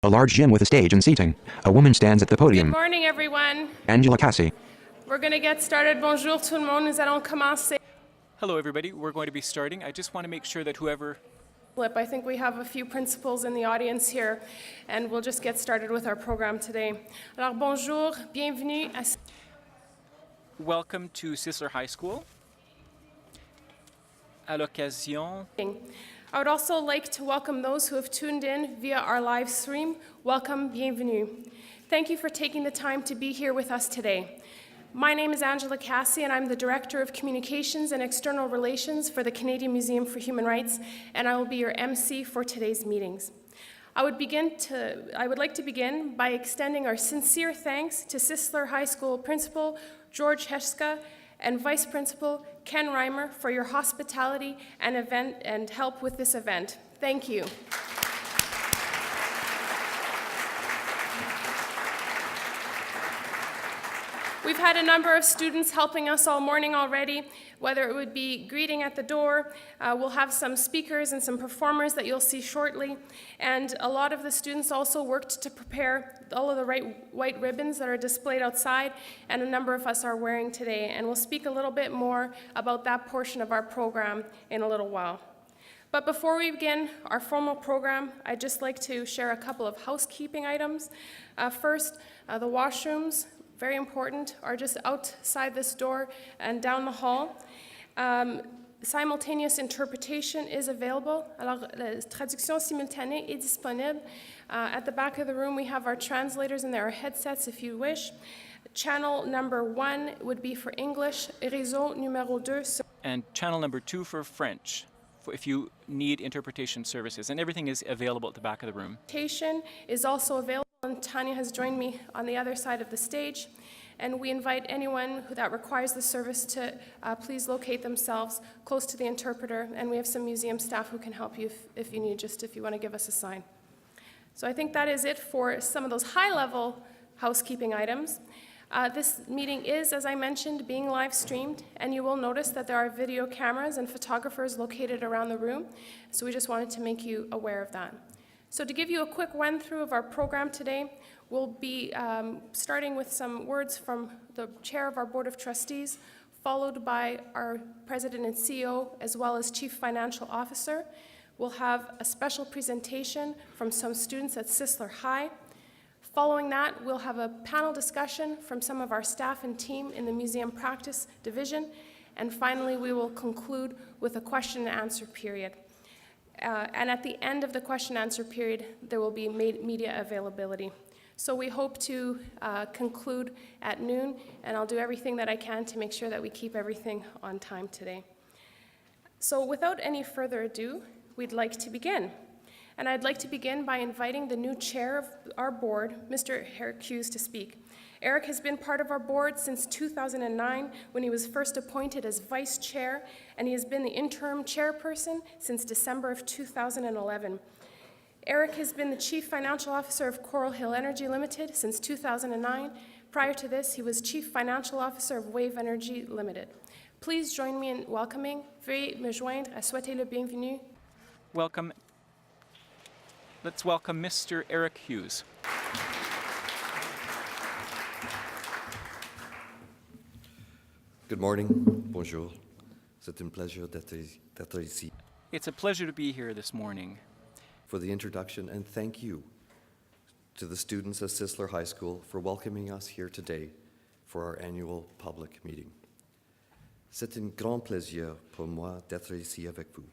A large gym with a stage and seating. A woman stands at the Good podium. morning, everyone. Angela Cassie. We're going to get started. Bonjour tout le monde. Nous allons commencer. Hello, everybody. We're going to be starting. I just want to make sure that whoever... I think we have a few principals in the audience here, and we'll just get started with our program today. Alors, bonjour, bienvenue à... Welcome to Sisler High School. À l'occasion... I would also like to welcome those who have tuned in via our live stream. Welcome, bienvenue. Thank you for taking the time to be here with us today. My name is Angela Cassie, and I'm the Director of Communications and External Relations for the Canadian Museum for Human Rights, and I will be your MC for today's meetings. I would like to begin by extending our sincere thanks to Sisler High School Principal George Heska and Vice Principal Ken Reimer for your hospitality and help with this event. Thank you. We've had a number of students helping us all morning already, whether it would be greeting at the door. We'll have some speakers and some performers that you'll see shortly. And a lot of the students also worked to prepare all of the white ribbons that are displayed outside, and a number of us are wearing today. And we'll speak a little bit more about that portion of our program in a little while. But before we begin our formal program, I'd just like to share a couple of housekeeping items. First, the washrooms, very important, are just outside this door and down the hall. Simultaneous interpretation is available. Alors, la traduction simultanée est disponible. At the back of the room, we have our translators, and there are headsets if you wish. Channel number 1 would be for English, réseau numéro 2. And channel number 2 for French, if you need interpretation services. And everything is available at the back of the room. Interpretation is also available, and Tanya has joined me on the other side of the stage. And we invite anyone that requires the service to please locate themselves close to the interpreter, and we have some museum staff who can help you if you need, just if you want to give us a sign. So I think that is it for some of those high-level housekeeping items. This meeting is, as I mentioned, being live streamed, and you will notice that there are video cameras and photographers located around the room, so we just wanted to make you aware of that. So to give you a quick run-through of our program today, we'll be starting with some words from the chair of our Board of Trustees, followed by our President and CEO, as well as Chief Financial Officer. We'll have a special presentation from some students at Sisler High. Following that, we'll have a panel discussion from some of our staff and team in the Museum Practice Division. And finally, we will conclude with a question and answer period. And at the end of the question and answer period, there will be media availability. So we hope to conclude at noon, and I'll do everything that I can to make sure that we keep everything on time today. So without any further ado, we'd like to begin. And I'd like to begin by inviting the new chair of our board, Mr. Eric Hughes, to speak. Eric has been part of our board since 2009, when he was first appointed as vice chair, and he has been the interim chairperson since December of 2011. Eric has been the chief financial officer of Coral Hill Energy Limited since 2009. Prior to this, he was chief financial officer of Wave Energy Limited. Please join me in welcoming. Veuillez me joindre à souhaiter le bienvenu. Welcome. Let's welcome Mr. Eric Hughes. Good morning. Bonjour. C'est un plaisir d'être ici. It's a pleasure to be here this morning. For the introduction, and thank you to the students at Sisler High School for welcoming us here today for our annual public meeting. C'est un grand plaisir pour moi d'être ici avec vous.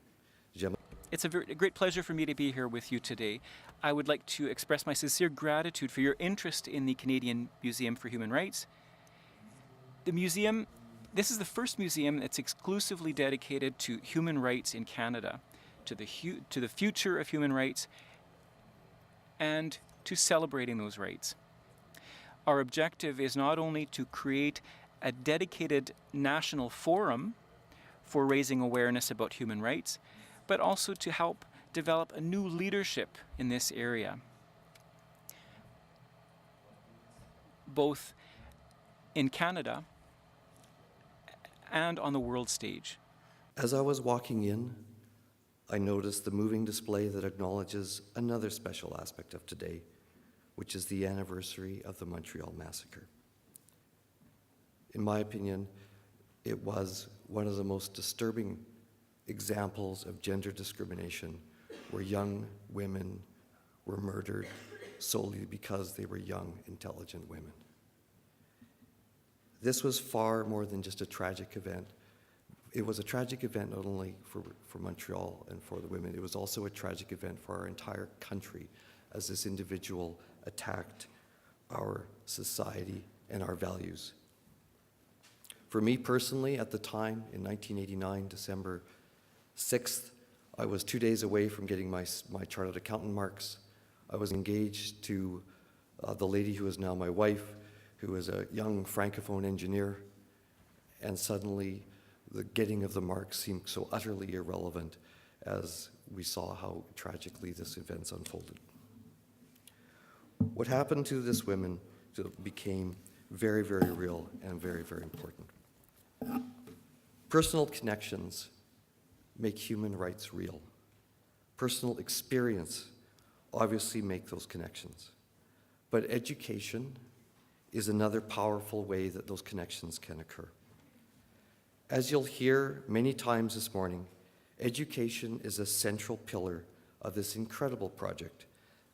It's a great pleasure for me to be here with you today. I would like to express my sincere gratitude for your interest in the Canadian Museum for Human Rights. The museum, this is the first museum that's exclusively dedicated to human rights in Canada, to the future of human rights, and to celebrating those rights. Our objective is not only to create a dedicated national forum for raising awareness about human rights, but also to help develop a new leadership in this area, both in Canada and on the world stage. As I was walking in, I noticed the moving display that acknowledges another special aspect of today, which is the anniversary of the Montreal Massacre. In my opinion, it was one of the most disturbing examples of gender discrimination, where young women were murdered solely because they were young, intelligent women. This was far more than just a tragic event. It was a tragic event not only for Montreal and for the women, it was also a tragic event for our entire country, as this individual attacked our society and our values. For me personally, at the time, in 1989, December 6th, I was 2 days away from getting my chartered accountant marks. I was engaged to the lady who is now my wife, who was a young Francophone engineer, and suddenly the getting of the marks seemed so utterly irrelevant as we saw how tragically this event unfolded. What happened to this woman became very, very real and very, very important. Personal connections make human rights real. Personal experience obviously make those connections. But education is another powerful way that those connections can occur. As you'll hear many times this morning, education is a central pillar of this incredible project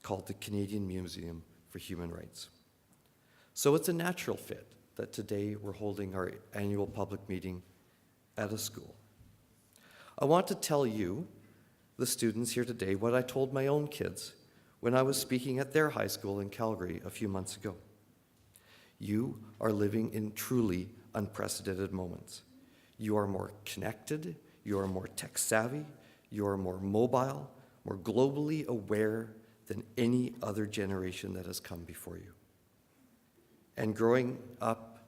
called the Canadian Museum for Human Rights. So it's a natural fit that today we're holding our annual public meeting at a school. I want to tell you, the students here today, what I told my own kids when I was speaking at their high school in Calgary a few months ago. You are living in truly unprecedented moments. You are more connected, you are more tech savvy, you are more mobile, more globally aware than any other generation that has come before you. And growing up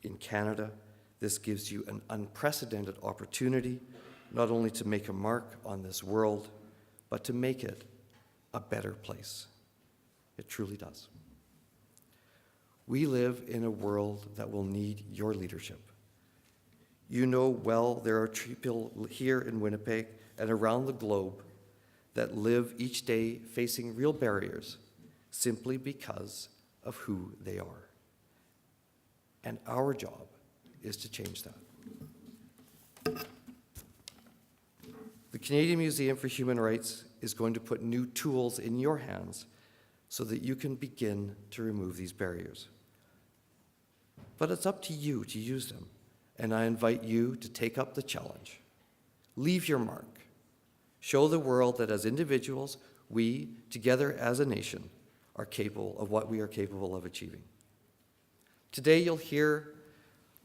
in Canada, this gives you an unprecedented opportunity not only to make a mark on this world, but to make it a better place. It truly does. We live in a world that will need your leadership. You know well there are people here in Winnipeg and around the globe that live each day facing real barriers simply because of who they are. And our job is to change that. The Canadian Museum for Human Rights is going to put new tools in your hands so that you can begin to remove these barriers. But it's up to you to use them, and I invite you to take up the challenge. Leave your mark. Show the world that as individuals, we, together as a nation, are capable of what we are capable of achieving. Today you'll hear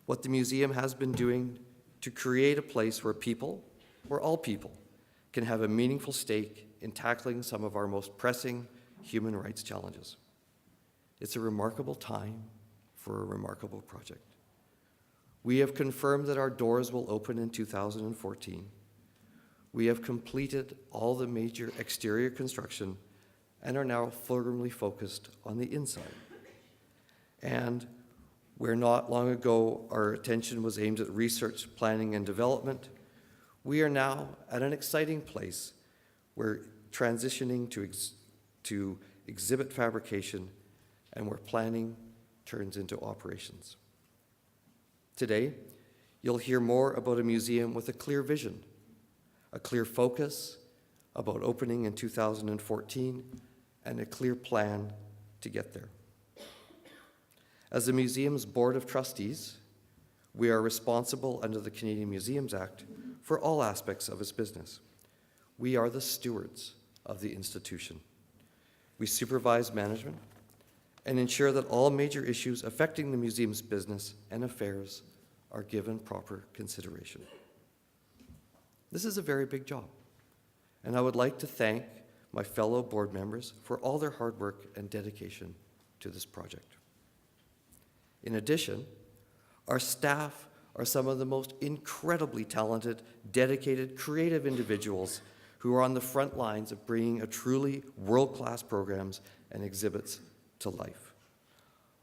what the museum has been doing to create a place where all people, can have a meaningful stake in tackling some of our most pressing human rights challenges. It's a remarkable time for a remarkable project. We have confirmed that our doors will open in 2014. We have completed all the major exterior construction and are now firmly focused on the inside. And where not long ago our attention was aimed at research, planning, and development, we are now at an exciting place where transitioning to exhibit fabrication and where planning turns into operations. Today, you'll hear more about a museum with a clear vision, a clear focus about opening in 2014, and a clear plan to get there. As the museum's Board of Trustees, we are responsible under the Canadian Museums Act for all aspects of its business. We are the stewards of the institution. We supervise management and ensure that all major issues affecting the museum's business and affairs are given proper consideration. This is a very big job, and I would like to thank my fellow board members for all their hard work and dedication to this project. In addition, our staff are some of the most incredibly talented, dedicated, creative individuals who are on the front lines of bringing a truly world-class programs and exhibits to life.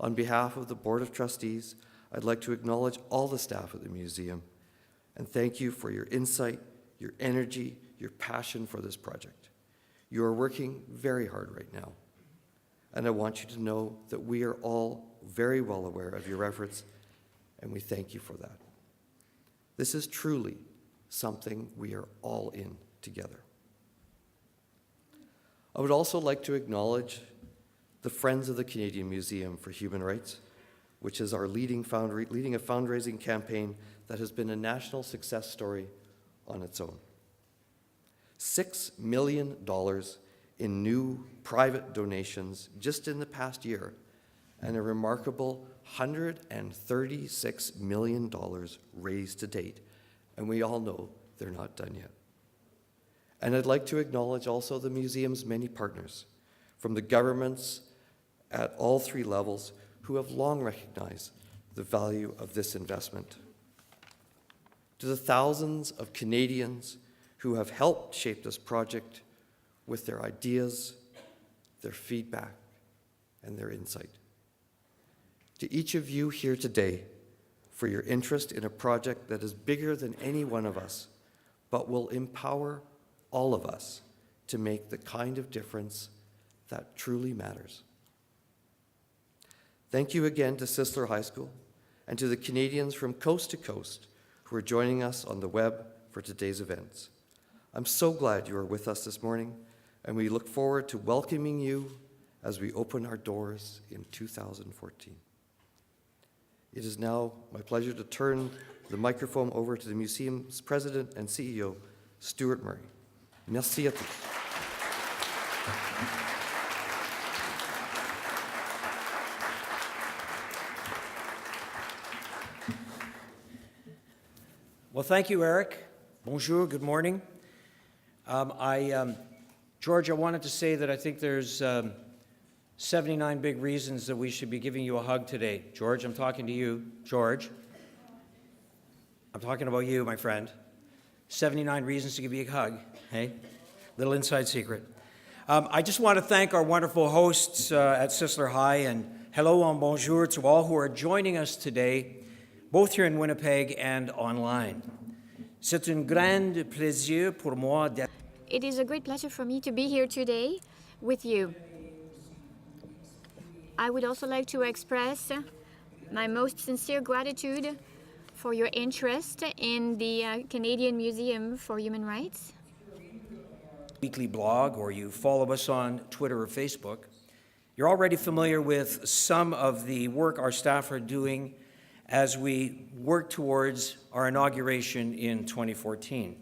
On behalf of the Board of Trustees, I'd like to acknowledge all the staff at the museum and thank you for your insight, your energy, your passion for this project. You are working very hard right now. and I want you to know that we are all very well aware of your efforts, and we thank you for that. This is truly something we are all in together. I would also like to acknowledge the Friends of the Canadian Museum for Human Rights, which is our leading a fundraising campaign that has been a national success story on its own. $6 million in new private donations just in the past year, and a remarkable $136 million raised to date, and we all know they're not done yet. And I'd like to acknowledge also the museum's many partners, from the governments at all three levels, who have long recognized the value of this investment. To the thousands of Canadians who have helped shape this project with their ideas, their feedback, and their insight. To each of you here today, for your interest in a project that is bigger than any one of us, but will empower all of us to make the kind of difference that truly matters. Thank you again to Sisler High School and to the Canadians from coast to coast who are joining us on the web for today's events. I'm so glad you are with us this morning, and we look forward to welcoming you as we open our doors in 2014. It is now my pleasure to turn the microphone over to the museum's president and CEO, Stuart Murray. Merci à tous. Well, thank you, Eric. Bonjour, good morning. George, I wanted to say that I think there's 79 big reasons that we should be giving you a hug today. George, I'm talking to you. George, I'm talking about you, my friend. 79 reasons to give you a hug, hey? Little inside secret. I just want to thank our wonderful hosts at Sisler High, and hello and bonjour to all who are joining us today, both here in Winnipeg and online. C'est un grand plaisir pour moi d'être. It is a great pleasure for me to be here today with you. I would also like to express my most sincere gratitude for your interest in the Canadian Museum for Human Rights. Weekly blog, or you follow us on Twitter or Facebook, you're already familiar with some of the work our staff are doing as we work towards our inauguration in 2014.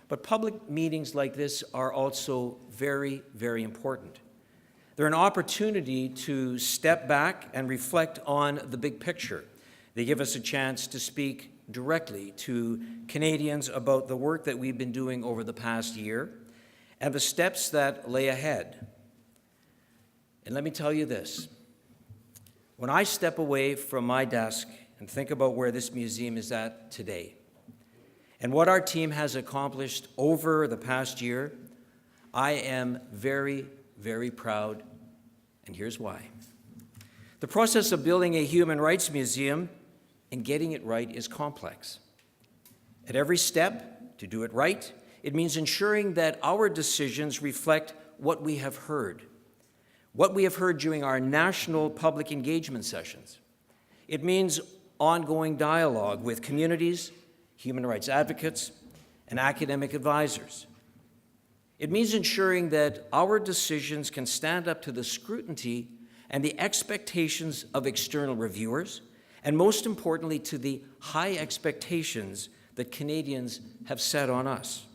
But public meetings like this are also very, very important. They're an opportunity to step back and reflect on the big picture. They give us a chance to speak directly to Canadians about the work that we've been doing over the past year and the steps that lay ahead. And let me tell you this. When I step away from my desk and think about where this museum is at today and what our team has accomplished over the past year, I am very, very proud, and here's why. The process of building a human rights museum and getting it right is complex. At every step, to do it right, it means ensuring that our decisions reflect what we have heard during our national public engagement sessions. It means ongoing dialogue with communities, human rights advocates, and academic advisors. It means ensuring that our decisions can stand up to the scrutiny and the expectations of external reviewers, and most importantly, to the high expectations that Canadians have set on us.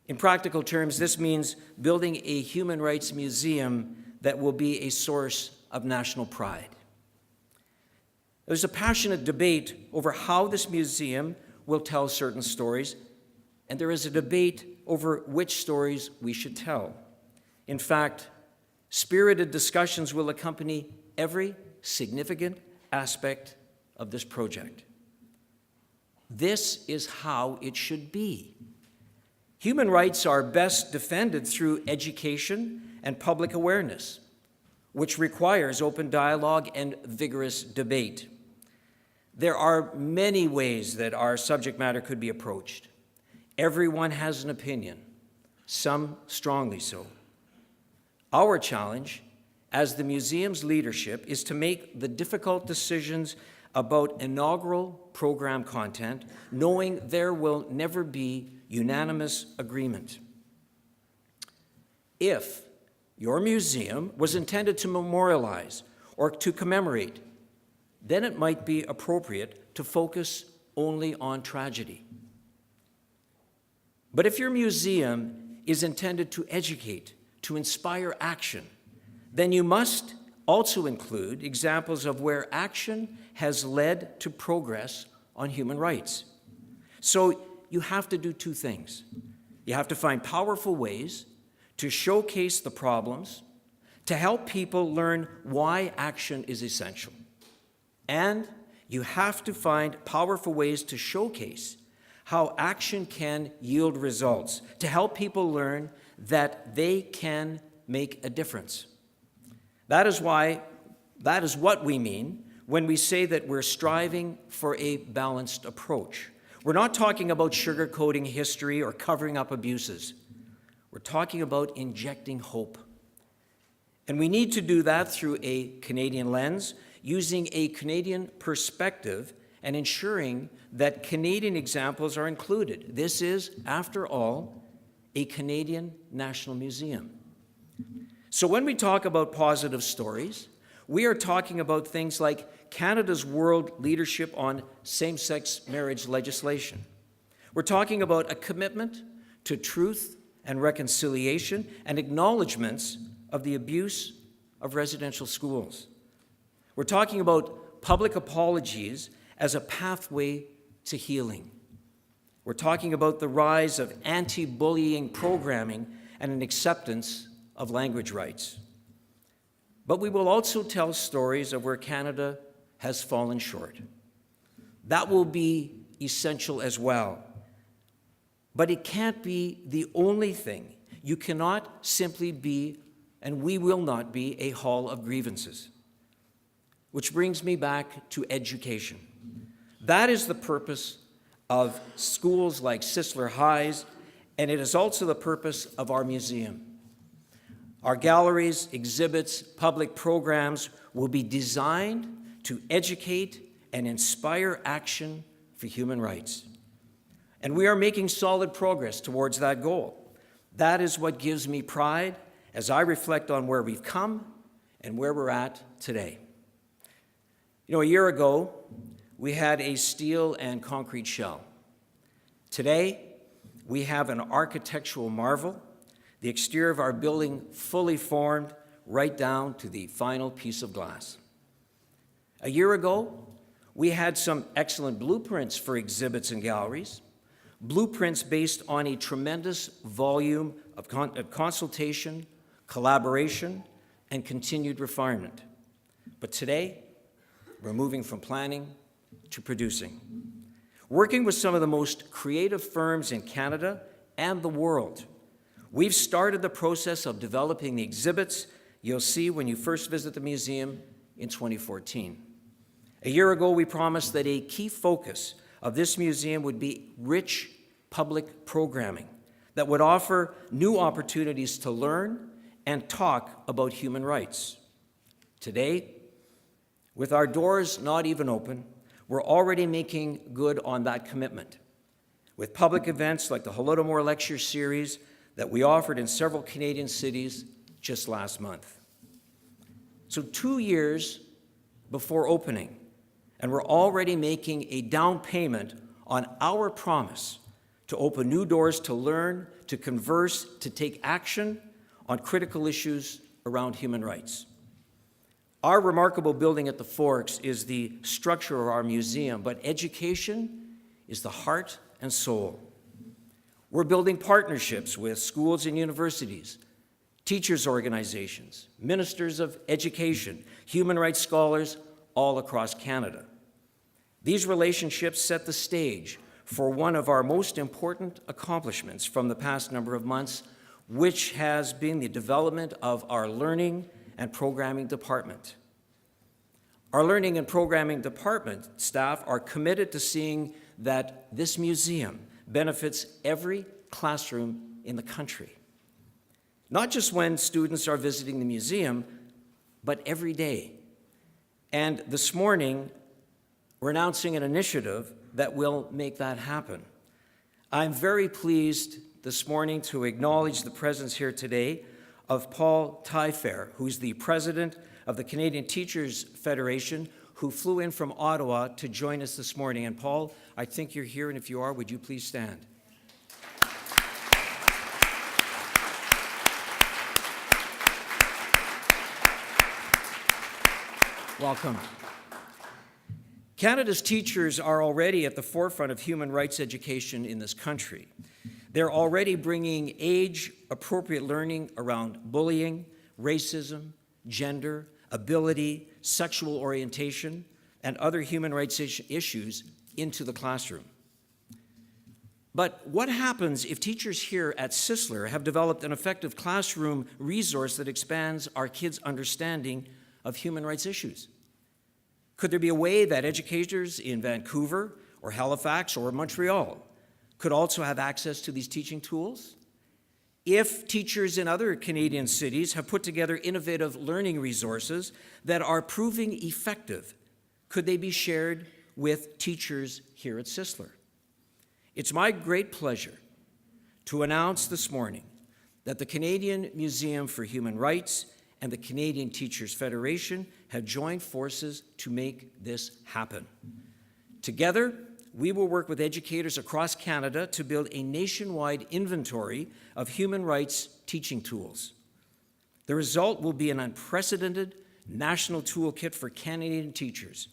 In practical terms, this means building a human rights museum that will be a source of national pride. There's a passionate debate over how this museum will tell certain stories, and there is a debate over which stories we should tell. In fact, spirited discussions will accompany every significant aspect of this project. This is how it should be. Human rights are best defended through education and public awareness, which requires open dialogue and vigorous debate. There are many ways that our subject matter could be approached. Everyone has an opinion, some strongly so. Our challenge as the museum's leadership is to make the difficult decisions about inaugural program content, knowing there will never be unanimous agreement. If your museum was intended to memorialize or to commemorate, then it might be appropriate to focus only on tragedy. But if your museum is intended to educate, to inspire action, then you must also include examples of where action has led to progress on human rights. So you have to do two things. You have to find powerful ways to showcase the problems, to help people learn why action is essential. And you have to find powerful ways to showcase how action can yield results, to help people learn that they can make a difference. That is what we mean when we say that we're striving for a balanced approach. We're not talking about sugarcoating history or covering up abuses. We're talking about injecting hope. And we need to do that through a Canadian lens, using a Canadian perspective and ensuring that Canadian examples are included. This is, after all, a Canadian National Museum. So when we talk about positive stories, we are talking about things like Canada's world leadership on same-sex marriage legislation. We're talking about a commitment to truth and reconciliation and acknowledgements of the abuse of residential schools. We're talking about public apologies as a pathway to healing. We're talking about the rise of anti-bullying programming and an acceptance of language rights. But we will also tell stories of where Canada has fallen short. That will be essential as well. But it can't be the only thing. You cannot simply be, and we will not be, a hall of grievances. Which brings me back to education. That is the purpose of schools like Sisler High's, and it is also the purpose of our museum. Our galleries, exhibits, public programs will be designed to educate and inspire action for human rights. And we are making solid progress towards that goal. That is what gives me pride as I reflect on where we've come and where we're at today. You know, a year ago, we had a steel and concrete shell. Today, we have an architectural marvel, the exterior of our building fully formed right down to the final piece of glass. A year ago, we had some excellent blueprints for exhibits and galleries, blueprints based on a tremendous volume of consultation, collaboration, and continued refinement. But today, we're moving from planning to producing. Working with some of the most creative firms in Canada and the world, we've started the process of developing the exhibits you'll see when you first visit the museum in 2014. A year ago, we promised that a key focus of this museum would be rich public programming that would offer new opportunities to learn and talk about human rights. Today, with our doors not even open, we're already making good on that commitment. With public events like the Holodomor Lecture Series that we offered in several Canadian cities just last month. So 2 years before opening, and we're already making a down payment on our promise to open new doors to learn, to converse, to take action on critical issues around human rights. Our remarkable building at the Forks is the structure of our museum, but education is the heart and soul. We're building partnerships with schools and universities, teachers' organizations, ministers of education, human rights scholars all across Canada. These relationships set the stage for one of our most important accomplishments from the past number of months, which has been the development of our learning and programming department. Our learning and programming department staff are committed to seeing that this museum benefits every classroom in the country. Not just when students are visiting the museum, but every day. And this morning, we're announcing an initiative that will make that happen. I'm very pleased this morning to acknowledge the presence here today of Paul Taillefer, who's the president of the Canadian Teachers Federation, who flew in from Ottawa to join us this morning. And Paul, I think you're here, and if you are, would you please stand? Welcome. Canada's teachers are already at the forefront of human rights education in this country. They're already bringing age-appropriate learning around bullying, racism, gender, ability, sexual orientation, and other human rights issues into the classroom. But what happens if teachers here at Sisler have developed an effective classroom resource that expands our kids' understanding of human rights issues? Could there be a way that educators in Vancouver or Halifax or Montreal could also have access to these teaching tools? If teachers in other Canadian cities have put together innovative learning resources that are proving effective, could they be shared with teachers here at Sisler? It's my great pleasure to announce this morning that the Canadian Museum for Human Rights and the Canadian Teachers Federation have joined forces to make this happen. Together, we will work with educators across Canada to build a nationwide inventory of human rights teaching tools. The result will be an unprecedented national toolkit for Canadian teachers,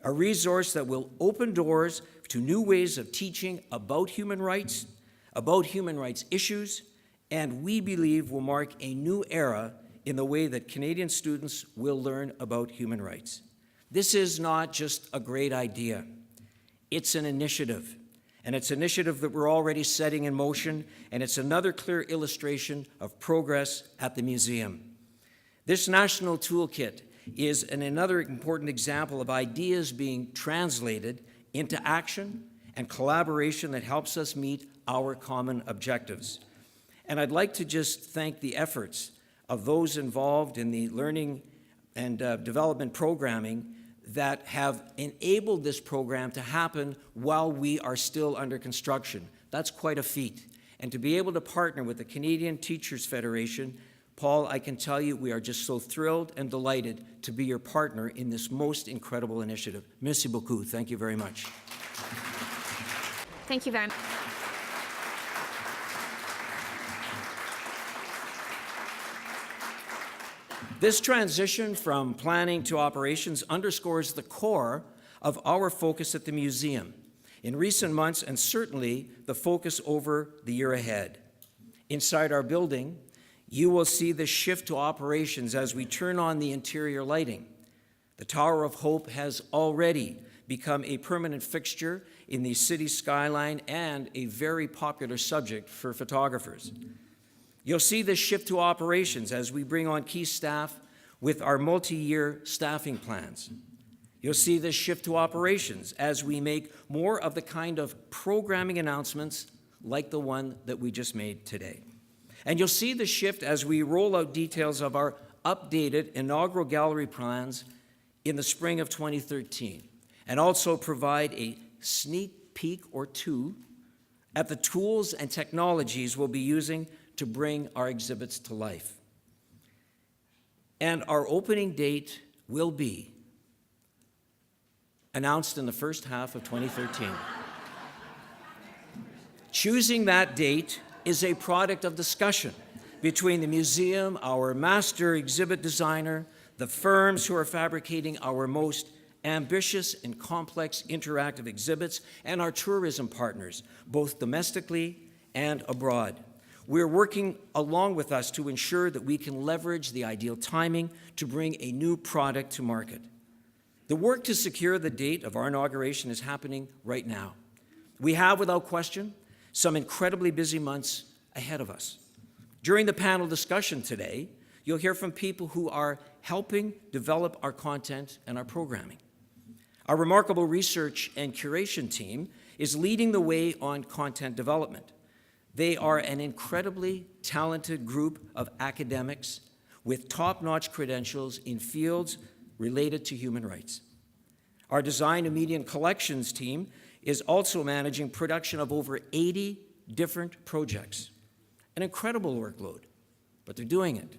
a resource that will open doors to new ways of teaching about human rights issues, and we believe will mark a new era in the way that Canadian students will learn about human rights. This is not just a great idea. It's an initiative, and it's an initiative that we're already setting in motion, and it's another clear illustration of progress at the museum. This national toolkit is another important example of ideas being translated into action and collaboration that helps us meet our common objectives. And I'd like to just thank the efforts of those involved in the learning and development programming that have enabled this program to happen while we are still under construction. That's quite a feat. And to be able to partner with the Canadian Teachers Federation, Paul, I can tell you we are just so thrilled and delighted to be your partner in this most incredible initiative. Merci beaucoup. Thank you very much. Thank you very much. This transition from planning to operations underscores the core of our focus at the museum in recent months, and certainly the focus over the year ahead. Inside our building, you will see the shift to operations as we turn on the interior lighting. The Tower of Hope has already become a permanent fixture in the city skyline and a very popular subject for photographers. You'll see this shift to operations as we bring on key staff with our multi-year staffing plans. You'll see this shift to operations as we make more of the kind of programming announcements like the one that we just made today. And you'll see the shift as we roll out details of our updated inaugural gallery plans in the spring of 2013, and also provide a sneak peek or two at the tools and technologies we'll be using to bring our exhibits to life. And our opening date will be announced in the first half of 2013. Choosing that date is a product of discussion between the museum, our master exhibit designer, the firms who are fabricating our most ambitious and complex interactive exhibits, and our tourism partners, both domestically and abroad. We're working along with us to ensure that we can leverage the ideal timing to bring a new product to market. The work to secure the date of our inauguration is happening right now. We have, without question, some incredibly busy months ahead of us. During the panel discussion today, you'll hear from people who are helping develop our content and our programming. Our remarkable research and curation team is leading the way on content development. They are an incredibly talented group of academics with top-notch credentials in fields related to human rights. Our design and media and collections team is also managing production of over 80 different projects. An incredible workload, but they're doing it.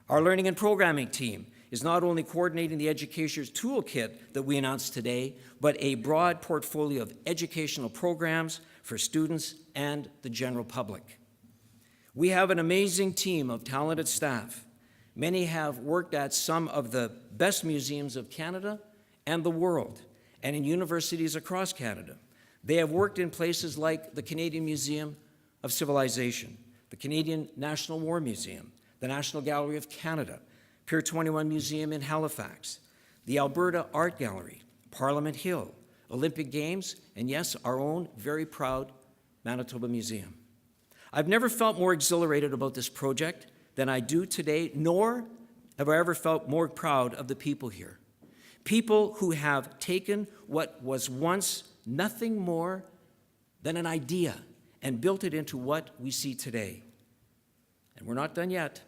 Our learning and programming team is not only coordinating the education's toolkit that we announced today, but a broad portfolio of educational programs for students and the general public. We have an amazing team of talented staff. Many have worked at some of the best museums of Canada and the world, and in universities across Canada. They have worked in places like the Canadian Museum of Civilization, the Canadian National War Museum, the National Gallery of Canada, Pier 21 Museum in Halifax, the Alberta Art Gallery, Parliament Hill, Olympic Games, and yes, our own very proud Manitoba Museum. I've never felt more exhilarated about this project than I do today, nor have I ever felt more proud of the people here. People who have taken what was once nothing more than an idea and built it into what we see today. And we're not done yet.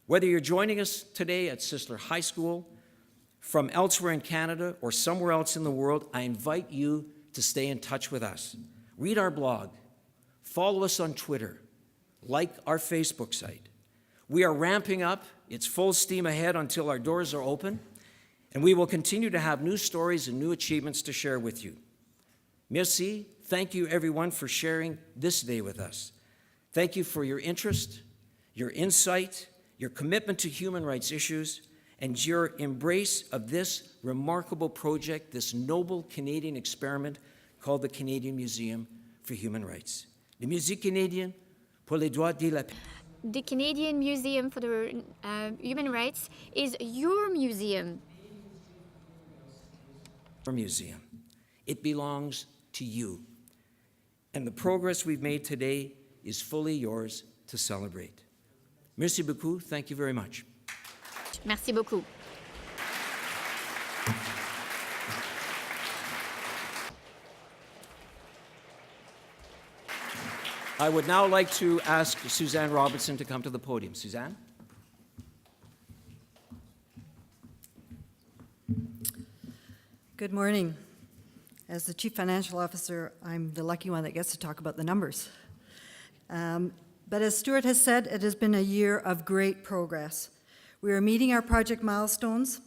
Whether you're joining us today at Sisler High School, from elsewhere in Canada or somewhere else in the world, I invite you to stay in touch with us. Read our blog, follow us on Twitter, like our Facebook site. We are ramping up. It's full steam ahead until our doors are open, and we will continue to have new stories and new achievements to share with you. Merci. Thank you, everyone, for sharing this day with us. Thank you for your interest, your insight, your commitment to human rights issues, and your embrace of this remarkable project, this noble Canadian experiment called the Canadian Museum for Human Rights. Le Musée canadien pour les droits de la paix. The Canadian Museum for the Human Rights is your museum. Our museum. It belongs to you. And the progress we've made today is fully yours to celebrate. Merci beaucoup. Thank you very much. Merci beaucoup. I would now like to ask Suzanne Robertson to come to the podium. Suzanne? Good morning. As the Chief Financial Officer, I'm the lucky one that gets to talk about the numbers. But as Stuart has said, it has been a year of great progress. We are meeting our project milestones,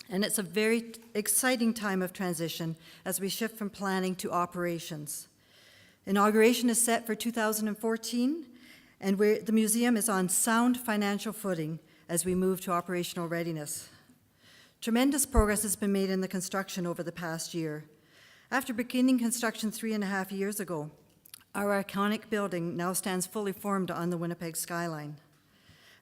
and it's a very exciting time of transition as we shift from planning to operations. Inauguration is set for 2014, and the museum is on sound financial footing as we move to operational readiness. Tremendous progress has been made in the construction over the past year. After beginning construction 3.5 years ago, our iconic building now stands fully formed on the Winnipeg skyline.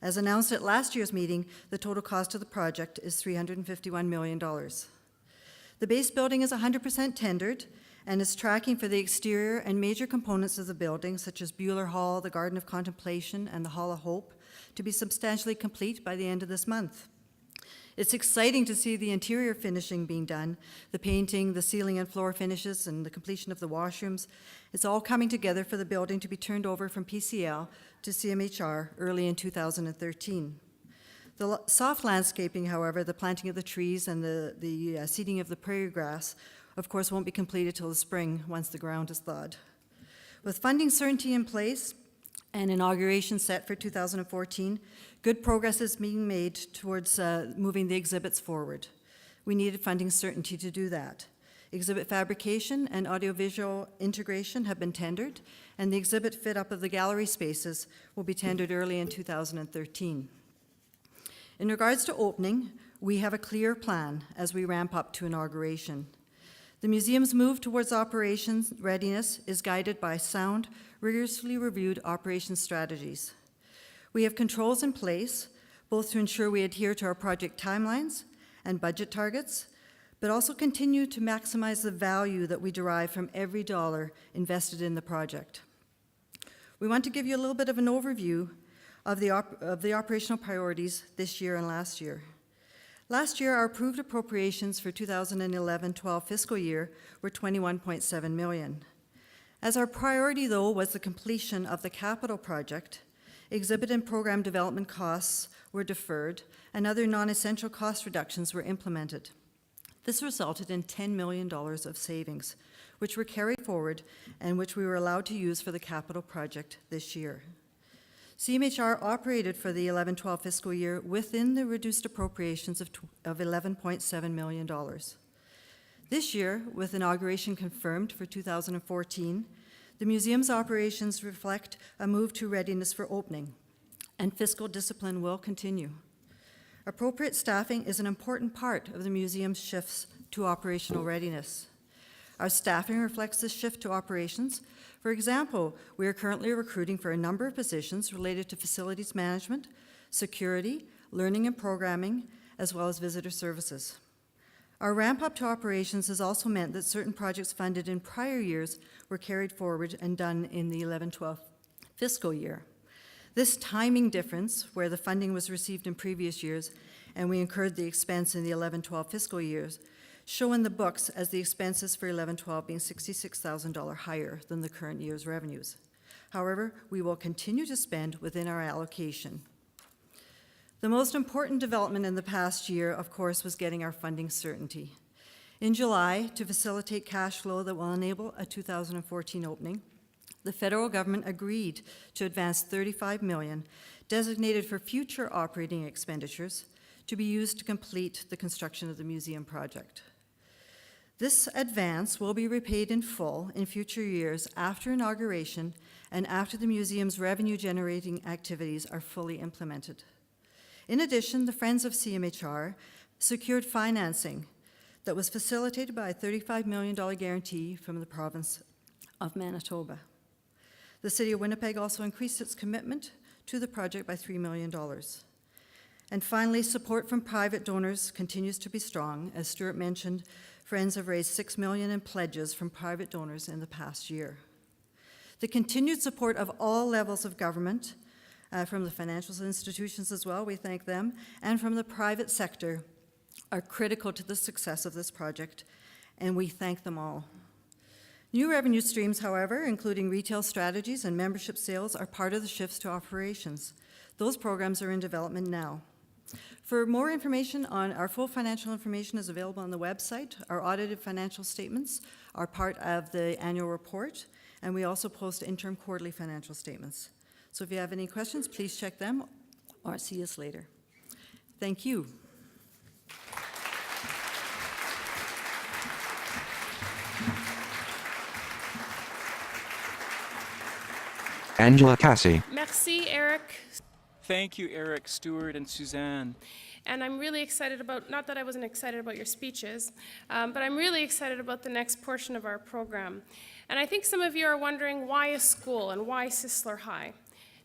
As announced at last year's meeting, the total cost of the project is $351 million. The base building is 100% tendered and is tracking for the exterior and major components of the building, such as Bueller Hall, the Garden of Contemplation, and the Hall of Hope, to be substantially complete by the end of this month. It's exciting to see the interior finishing being done, the painting, the ceiling and floor finishes, and the completion of the washrooms. It's all coming together for the building to be turned over from PCL to CMHR early in 2013. The soft landscaping, however, the planting of the trees and the seeding of the prairie grass, of course, won't be completed till the spring once the ground is thawed. With funding certainty in place and inauguration set for 2014, good progress is being made towards moving the exhibits forward. We needed funding certainty to do that. Exhibit fabrication and audiovisual integration have been tendered, and the exhibit fit-up of the gallery spaces will be tendered early in 2013. In regards to opening, we have a clear plan as we ramp up to inauguration. The museum's move towards operations readiness is guided by sound, rigorously reviewed operations strategies. We have controls in place, both to ensure we adhere to our project timelines and budget targets, but also continue to maximize the value that we derive from every dollar invested in the project. We want to give you a little bit of an overview of the operational priorities this year and last year. Last year, our approved appropriations for 2011-12 fiscal year were $21.7 million. As our priority, though, was the completion of the capital project, exhibit and program development costs were deferred, and other non-essential cost reductions were implemented. This resulted in $10 million of savings, which were carried forward and which we were allowed to use for the capital project this year. CMHR operated for the 11-12 fiscal year within the reduced appropriations of $11.7 million. This year, with inauguration confirmed for 2014, the museum's operations reflect a move to readiness for opening, and fiscal discipline will continue. Appropriate staffing is an important part of the museum's shifts to operational readiness. Our staffing reflects this shift to operations. For example, we are currently recruiting for a number of positions related to facilities management, security, learning and programming, as well as visitor services. Our ramp up to operations has also meant that certain projects funded in prior years were carried forward and done in the 11-12 fiscal year. This timing difference, where the funding was received in previous years and we incurred the expense in the 11-12 fiscal years, show in the books as the expenses for 11-12 being $66,000 higher than the current year's revenues. However, we will continue to spend within our allocation. The most important development in the past year, of course, was getting our funding certainty. In July, to facilitate cash flow that will enable a 2014 opening, the federal government agreed to advance $35 million designated for future operating expenditures to be used to complete the construction of the museum project. This advance will be repaid in full in future years after inauguration and after the museum's revenue-generating activities are fully implemented. In addition, the Friends of CMHR secured financing that was facilitated by a $35 million guarantee from the province of Manitoba. The City of Winnipeg also increased its commitment to the project by $3 million. And finally, support from private donors continues to be strong. As Stuart mentioned, Friends have raised $6 million in pledges from private donors in the past year. The continued support of all levels of government, from the financial institutions as well, we thank them, and from the private sector are critical to the success of this project, and we thank them all. New revenue streams, however, including retail strategies and membership sales, are part of the shifts to operations. Those programs are in development now. For more information on our full financial information is available on the website. Our audited financial statements are part of the annual report, and we also post interim quarterly financial statements. So if you have any questions, please check them or see us later. Thank you. Angela Cassie. Merci, Eric. Thank you, Eric, Stuart, and Suzanne. And I'm really excited about, not that I wasn't excited about your speeches, but I'm really excited about the next portion of our program. And I think some of you are wondering, why a school and why Sisler High?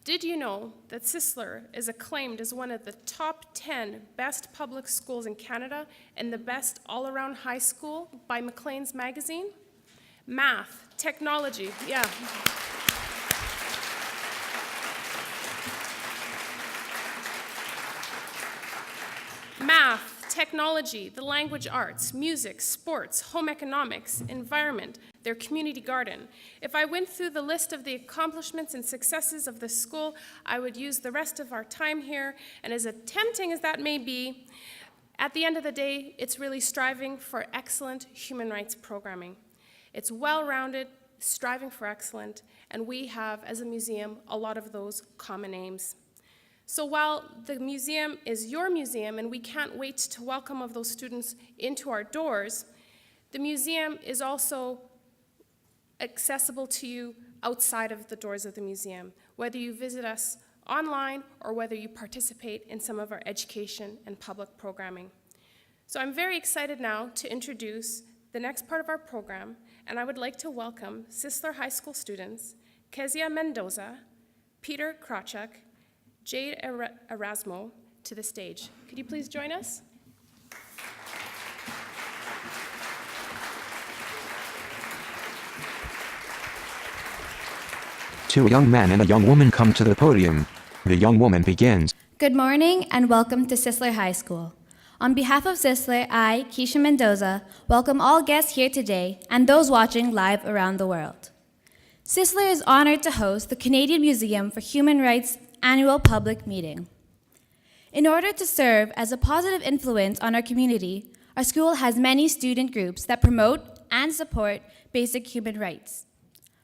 Did you know that Sisler is acclaimed as one of the top 10 best public schools in Canada and the best all-around high school by Maclean's magazine? Math, technology, yeah. Math, technology, the language arts, music, sports, home economics, environment, their community garden. If I went through the list of the accomplishments and successes of the school, I would use the rest of our time here, and as tempting as that may be, at the end of the day, it's really striving for excellent human rights programming. It's well-rounded, striving for excellent, and we have, as a museum, a lot of those common aims. So while the museum is your museum and we can't wait to welcome of those students into our doors, the museum is also accessible to you outside of the doors of the museum, whether you visit us online or whether you participate in some of our education and public programming. So I'm very excited now to introduce the next part of our program, and I would like to welcome Sisler High School students, Kezia Mendoza, Peter Krawchuk, Jade Erasmo to the stage. Could you please join us? Two young men and a young woman come to the podium. The young woman begins. Good morning and welcome to Sisler High School. On behalf of Sisler, I, Keisha Mendoza, welcome all guests here today and those watching live around the world. Sisler is honored to host the Canadian Museum for Human Rights annual public meeting. In order to serve as a positive influence on our community, our school has many student groups that promote and support basic human rights.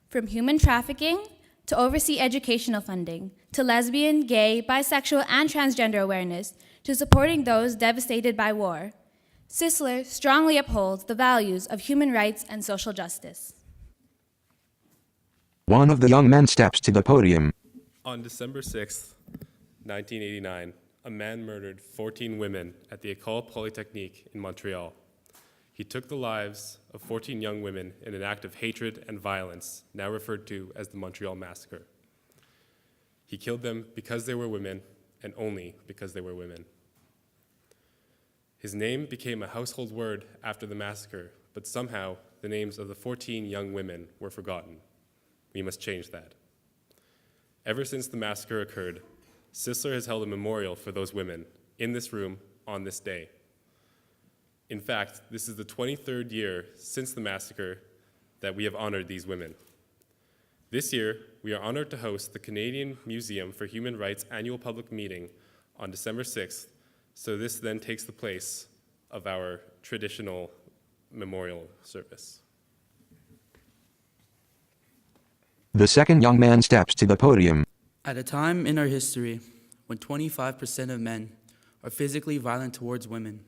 From human trafficking to oversee educational funding, to lesbian, gay, bisexual, and transgender awareness, to supporting those devastated by war, Sisler strongly upholds the values of human rights and social justice. One of the young men steps to the podium. On December 6th, 1989, a man murdered 14 women at the École Polytechnique in Montreal. He took the lives of 14 young women in an act of hatred and violence, now referred to as the Montreal Massacre. He killed them because they were women, and only because they were women. His name became a household word after the massacre, but somehow the names of the 14 young women were forgotten. We must change that. Ever since the massacre occurred, Sisler has held a memorial for those women in this room on this day. In fact, this is the 23rd year since the massacre that we have honored these women. This year, we are honored to host the Canadian Museum for Human Rights annual public meeting on December 6th, so this then takes the place of our traditional memorial service. The second young man steps to the podium. At a time in our history when 25% of men are physically violent towards women,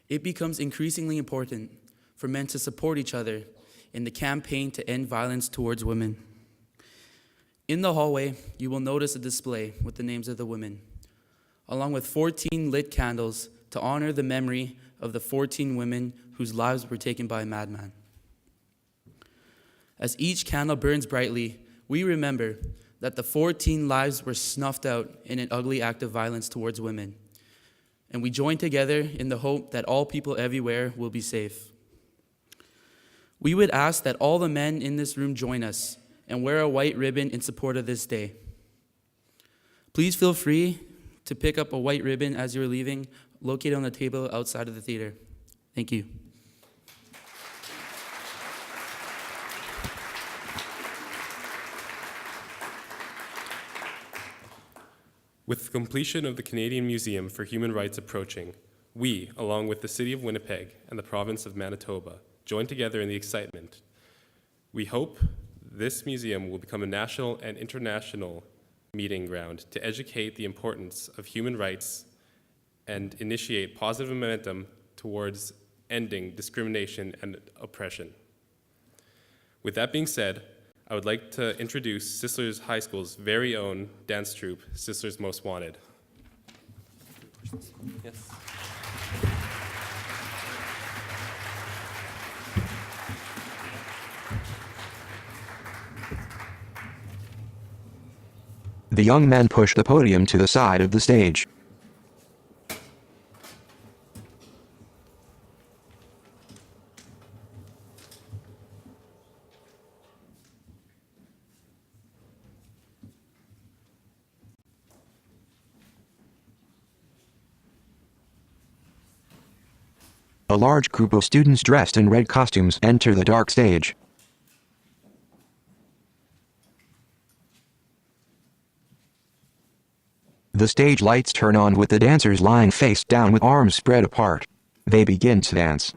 it becomes increasingly important for men to support each other in the campaign to end violence towards women. In the hallway, you will notice a display with the names of the women, along with 14 lit candles to honor the memory of the 14 women whose lives were taken by a madman. As each candle burns brightly, we remember that the 14 lives were snuffed out in an ugly act of violence towards women. And we join together in the hope that all people everywhere will be safe. We would ask that all the men in this room join us and wear a white ribbon in support of this day. Please feel free to pick up a white ribbon as you're leaving, located on the table outside of the theater. Thank you. With the completion of the Canadian Museum for Human Rights approaching, we, along with the City of Winnipeg and the Province of Manitoba, join together in the excitement. We hope this museum will become a national and international meeting ground to educate the importance of human rights and initiate positive momentum towards ending discrimination and oppression. With that being said, I would like to introduce Sisler's High School's very own dance troupe, Sisler's Most Wanted. Yes. The young men push the podium to the side of the stage. A large group of students dressed in red costumes enter the dark stage. The stage lights turn on with the dancers lying face down with arms spread apart. They begin to dance.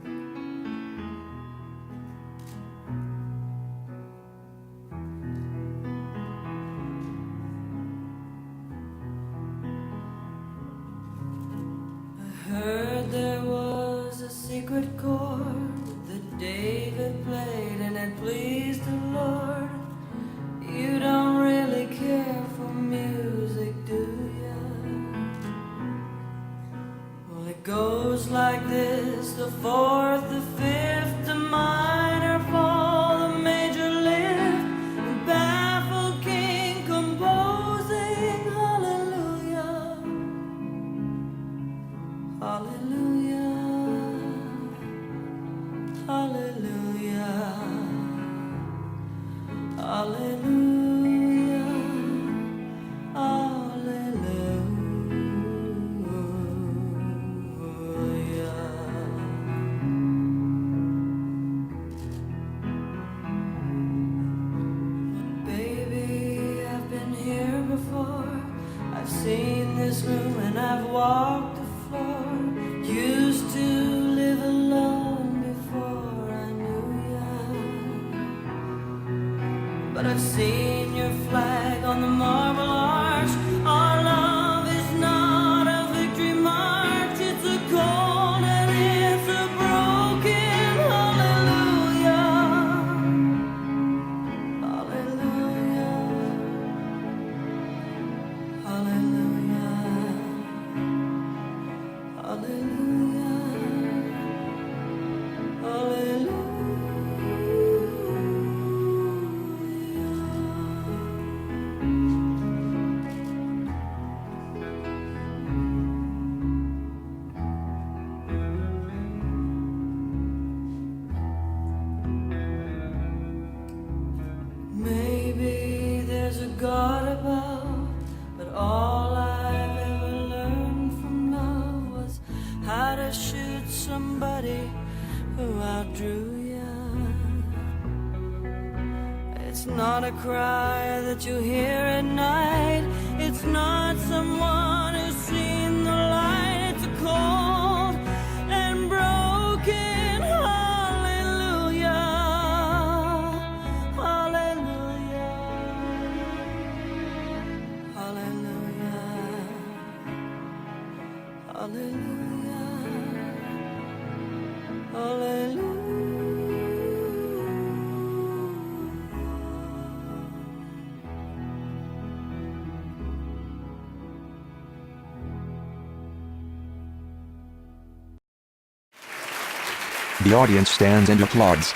Heard there was a secret chord that David played and it pleased the Lord. You don't really care for music, do ya? Well, it goes like this: the fourth, the fifth, the minor fall, the major lift, the baffled king composing hallelujah. Hallelujah, hallelujah, hallelujah, hallelujah. Baby, I've been here before. I've seen your flag on the marble arch. Our love is not a victory march, it's a cold and it's a broken hallelujah. Hallelujah. Hallelujah. Hallelujah. Hallelujah. Maybe there's a God above, but all I've ever learned from love was how to shoot somebody who outdrew ya. It's not a cry that you hear at night. It's not someone who's seen the light. It's a cold and broken hallelujah. Hallelujah. Hallelujah. Hallelujah. Hallelujah. The audience stands and applauds.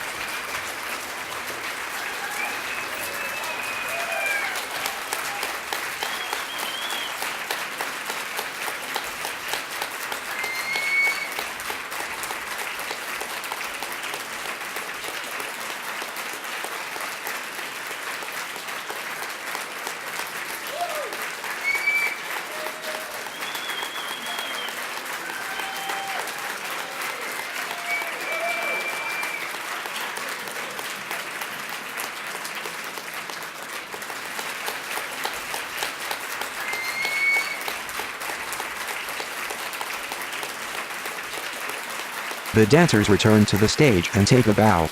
The dancers return to the stage and take a bow.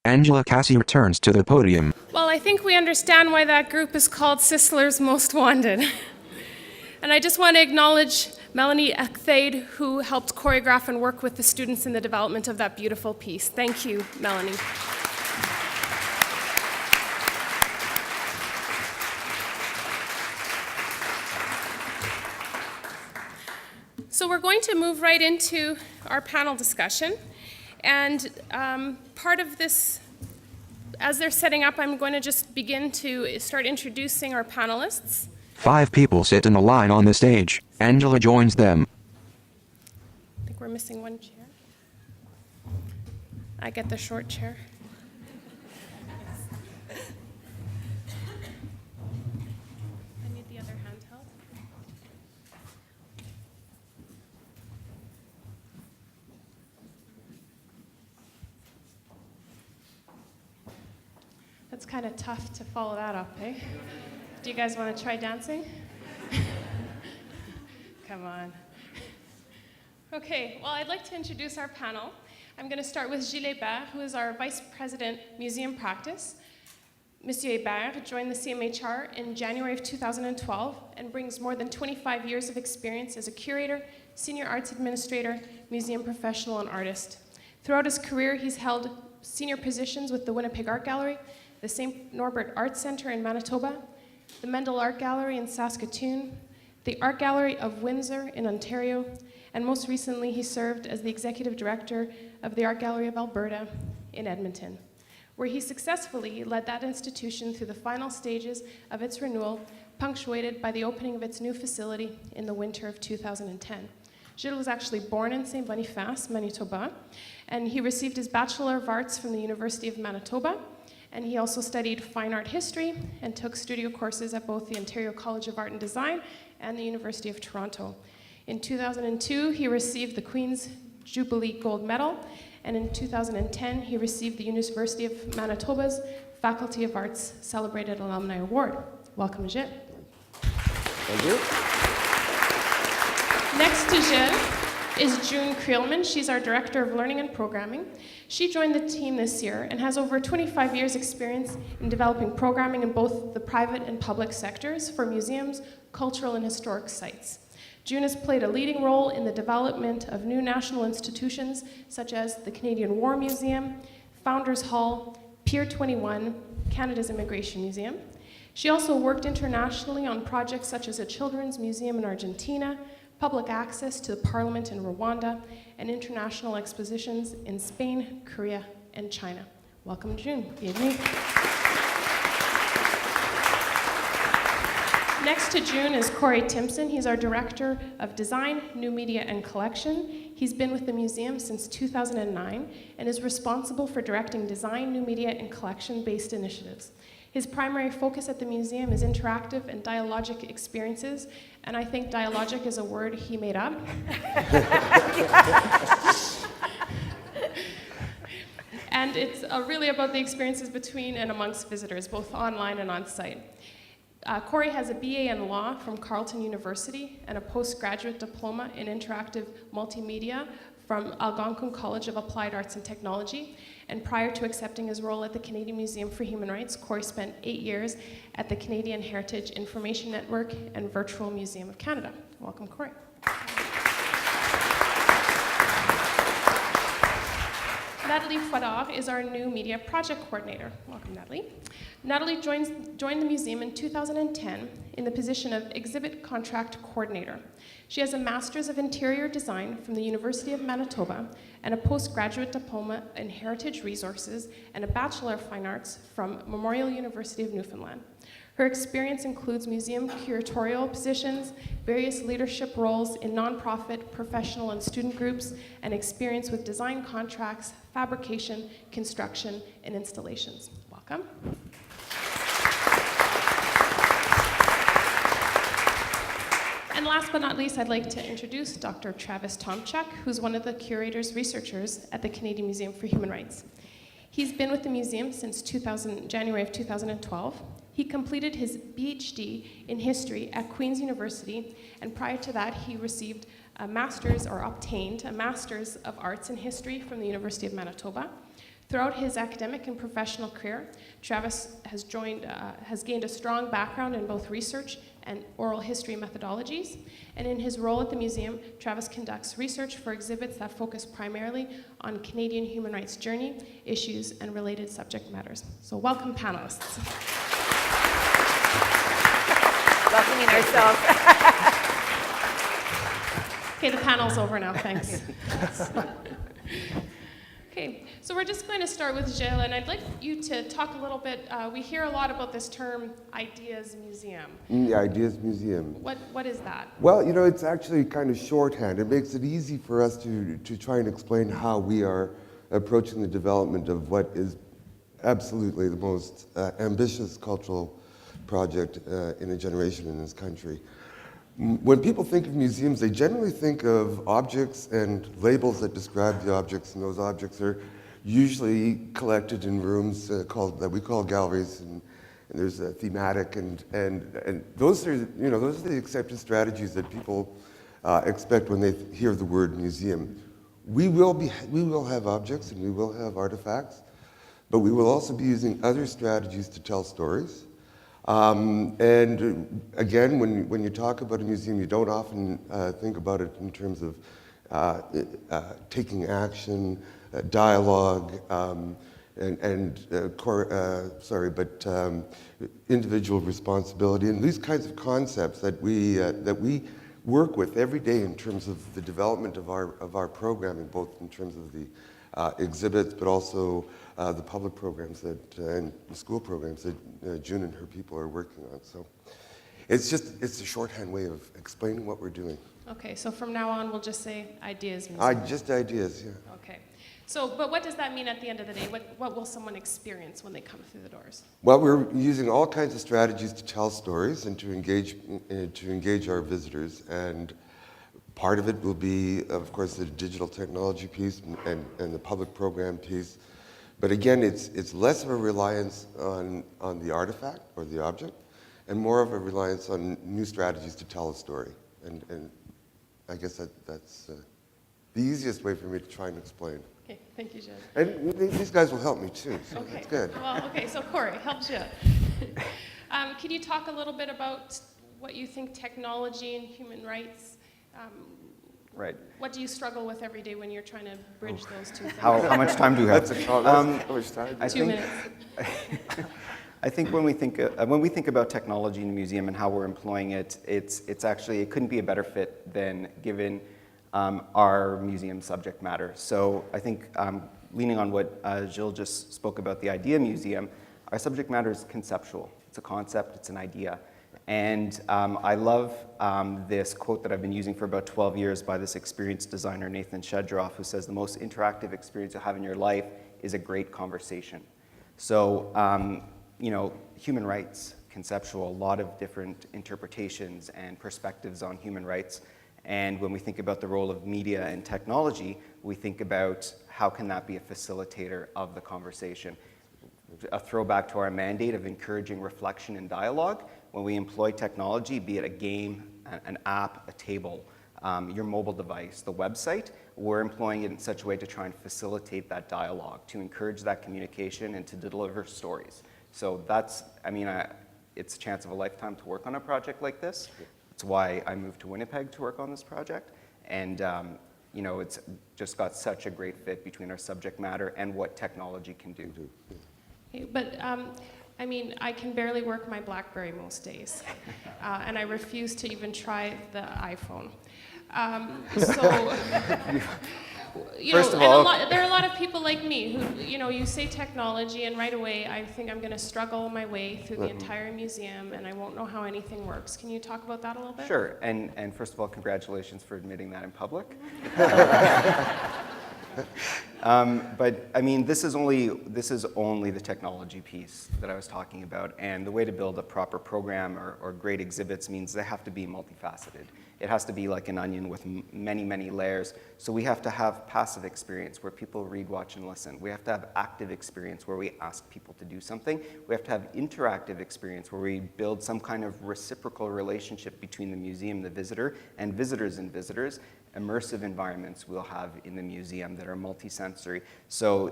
Angela Cassie returns to the podium. Well, I think we understand why that group is called Sisler's Most Wanted. And I just want to acknowledge Melanie Echthaid, who helped choreograph and work with the students in the development of that beautiful piece. Thank you, Melanie. So we're going to move right into our panel discussion. And part of this, as they're setting up, I'm going to just begin to start introducing our panelists. 5 people sit in a line on the stage. Angela joins them. I think we're missing one chair. I get the short chair. I need the other handheld. That's kind of tough to follow that up, eh? Do you guys want to try dancing? Come on. Okay, well, I'd like to introduce our panel. I'm going to start with Gilles Hébert, who is our Vice President, Museum Practice. Monsieur Hébert joined the CMHR in January of 2012 and brings more than 25 years of experience as a curator, senior arts administrator, museum professional, and artist. Throughout his career, he's held senior positions with the Winnipeg Art Gallery, the St. Norbert Art Centre in Manitoba, the Mendel Art Gallery in Saskatoon, the Art Gallery of Windsor in Ontario, and most recently he served as the Executive Director of the Art Gallery of Alberta in Edmonton, where he successfully led that institution through the final stages of its renewal, punctuated by the opening of its new facility in the winter of 2010. Gilles was actually born in St. Boniface, Manitoba, and he received his Bachelor of Arts from the University of Manitoba, and he also studied fine art history and took studio courses at both the Ontario College of Art and Design and the University of Toronto. In 2002, he received the Queen's Jubilee Gold Medal, and in 2010, he received the University of Manitoba's Faculty of Arts Celebrated Alumni Award. Welcome, Gilles. Thank you. Next to Gilles is June Creelman. She's our Director of Learning and Programming. She joined the team this year and has over 25 years experience in developing programming in both the private and public sectors for museums, cultural and historic sites. June has played a leading role in the development of new national institutions such as the Canadian War Museum, Founders Hall, Pier 21, Canada's Immigration Museum. She also worked internationally on projects such as a children's museum in Argentina, public access to the parliament in Rwanda, and international expositions in Spain, Korea, and China. Welcome, June. Bienvenue. Next to June is Corey Timpson. He's our Director of Design, New Media, and Collection. He's been with the museum since 2009 and is responsible for directing design, new media, and collection-based initiatives. His primary focus at the museum is interactive and dialogic experiences, and I think dialogic is a word he made up. And it's really about the experiences between and amongst visitors, both online and on-site. Corey has a BA in law from Carleton University and a postgraduate diploma in interactive multimedia from Algonquin College of Applied Arts and Technology. And prior to accepting his role at the Canadian Museum for Human Rights, Corey spent 8 years at the Canadian Heritage Information Network and Virtual Museum of Canada. Welcome, Corey. Natalie Fadar is our new media project coordinator. Welcome, Natalie. Natalie joined the museum in 2010 in the position of exhibit contract coordinator. She has a Master's of Interior Design from the University of Manitoba and a postgraduate diploma in Heritage Resources and a Bachelor of Fine Arts from Memorial University of Newfoundland. Her experience includes museum curatorial positions, various leadership roles in nonprofit, professional, and student groups, and experience with design contracts, fabrication, construction, and installations. Welcome. And last but not least, I'd like to introduce Dr. Travis Tomchuk, who's one of the curators researchers at the Canadian Museum for Human Rights. He's been with the museum since January of 2012. He completed his PhD in history at Queen's University, and prior to that, he received a master's, or obtained a Master's of Arts in History from the University of Manitoba. Throughout his academic and professional career, Travis has gained a strong background in both research and oral history methodologies. And in his role at the museum, Travis conducts research for exhibits that focus primarily on Canadian human rights journey, issues, and related subject matters. So welcome, panelists. Welcoming ourselves. Okay, the panel's over now, thanks. Okay, so we're just going to start with Gilles, and I'd like you to talk a little bit, we hear a lot about this term, Ideas Museum. The Ideas Museum. What is that? Well, you know, it's actually kind of shorthand. It makes it easy for us to try and explain how we are approaching the development of what is absolutely the most ambitious cultural project in a generation in this country. When people think of museums, they generally think of objects and labels that describe the objects, and those objects are usually collected in rooms that we call galleries, and there's a thematic, and those are the accepted strategies that people expect when they hear the word museum. We will have objects and we will have artifacts, but we will also be using other strategies to tell stories. And again, when you talk about a museum, you don't often think about it in terms of taking action, dialogue, individual responsibility, and these kinds of concepts that we work with every day in terms of the development of our programming, both in terms of the exhibits, but also the public programs and the school programs that June and her people are working on. So it's a shorthand way of explaining what we're doing. Okay, so from now on, we'll just say Ideas Museum. Just ideas, yeah. Okay. So, but what does that mean at the end of the day? What will someone experience when they come through the doors? Well, we're using all kinds of strategies to tell stories and to engage our visitors. And part of it will be, of course, the digital technology piece and the public program piece. But again, it's less of a reliance on the artifact or the object, and more of a reliance on new strategies to tell a story. And I guess that's the easiest way for me to try and explain. Okay, thank you, Jed. And these guys will help me too, so Okay. that's good. Well, okay, so Corey, help Jed. Can you talk a little bit about what you think technology and human rights, Right. what do you struggle with every day when you're trying to bridge those two things? How much time do you have? How much time? 2 minutes. I think when we think about technology in the museum and how we're employing it, it's actually, it couldn't be a better fit than given our museum subject matter. So I think leaning on what Gilles just spoke about, the idea museum, our subject matter is conceptual. It's a concept, it's an idea. And I love this quote that I've been using for about 12 years by this experienced designer, Nathan Shedroff, who says the most interactive experience you'll have in your life is a great conversation. So, you know, human rights, conceptual, a lot of different interpretations and perspectives on human rights. And when we think about the role of media and technology, we think about how can that be a facilitator of the conversation. A throwback to our mandate of encouraging reflection and dialogue. When we employ technology, be it a game, an app, a table, your mobile device, the website, we're employing it in such a way to try and facilitate that dialogue, to encourage that communication and to deliver stories. So that's, I mean, it's a chance of a lifetime to work on a project like this. It's why I moved to Winnipeg to work on this project. And you know, it's just got such a great fit between our subject matter and what technology can do. Okay, but I mean, I can barely work my BlackBerry most days, and I refuse to even try the iPhone. So, you know, First of all, there are a lot of people like me who, you know, you say technology, and right away I think I'm going to struggle my way through the entire museum, and I won't know how anything works. Can you talk about that a little bit? Sure, and first of all, congratulations for admitting that in public. But I mean, this is only the technology piece that I was talking about, and the way to build a proper program or great exhibits means they have to be multifaceted. It has to be like an onion with many, many layers. So we have to have passive experience where people read, watch, and listen. We have to have active experience where we ask people to do something. We have to have interactive experience where we build some kind of reciprocal relationship between the museum, the visitor, and visitors. Immersive environments we'll have in the museum that are multisensory. So,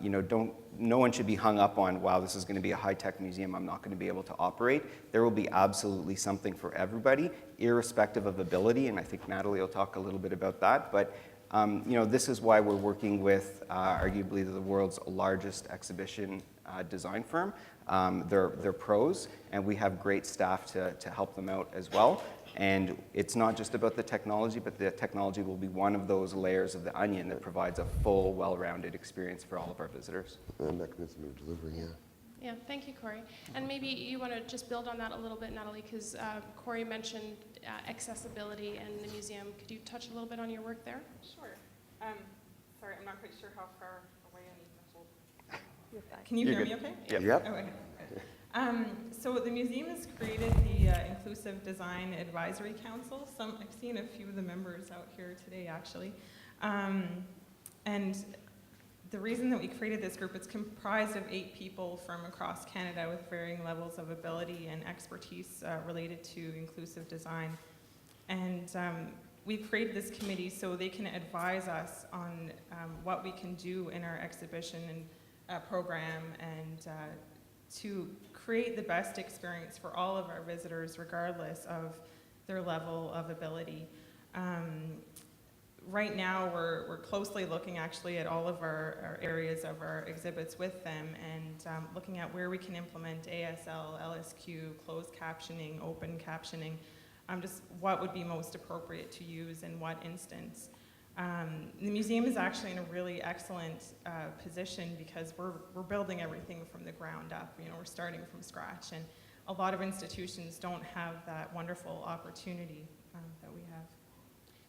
you know, no one should be hung up on, wow, this is going to be a high-tech museum, I'm not going to be able to operate. There will be absolutely something for everybody, irrespective of ability, and I think Natalie will talk a little bit about that. But, you know, this is why we're working with arguably the world's largest exhibition design firm. They're pros, and we have great staff to help them out as well. And it's not just about the technology, but the technology will be one of those layers of the onion that provides a full, well-rounded experience for all of our visitors. The mechanism of delivery, yeah. Yeah, thank you, Corey. And maybe you want to just build on that a little bit, Natalie, because Corey mentioned accessibility and the museum. Could you touch a little bit on your work there? Sure. Sorry, I'm not quite sure how far away I need to hold. Can you hear me okay? Yep. Okay. So the museum has created the Inclusive Design Advisory Council. I've seen a few of the members out here today, actually. And the reason that we created this group, it's comprised of 8 people from across Canada with varying levels of ability and expertise related to inclusive design. And we've created this committee so they can advise us on what we can do in our exhibition and program and to create the best experience for all of our visitors, regardless of their level of ability. Right now, we're closely looking actually at all of our areas of our exhibits with them and looking at where we can implement ASL, LSQ, closed captioning, open captioning, just what would be most appropriate to use in what instance. The museum is actually in a really excellent position because we're building everything from the ground up. You know, we're starting from scratch, and a lot of institutions don't have that wonderful opportunity that we have.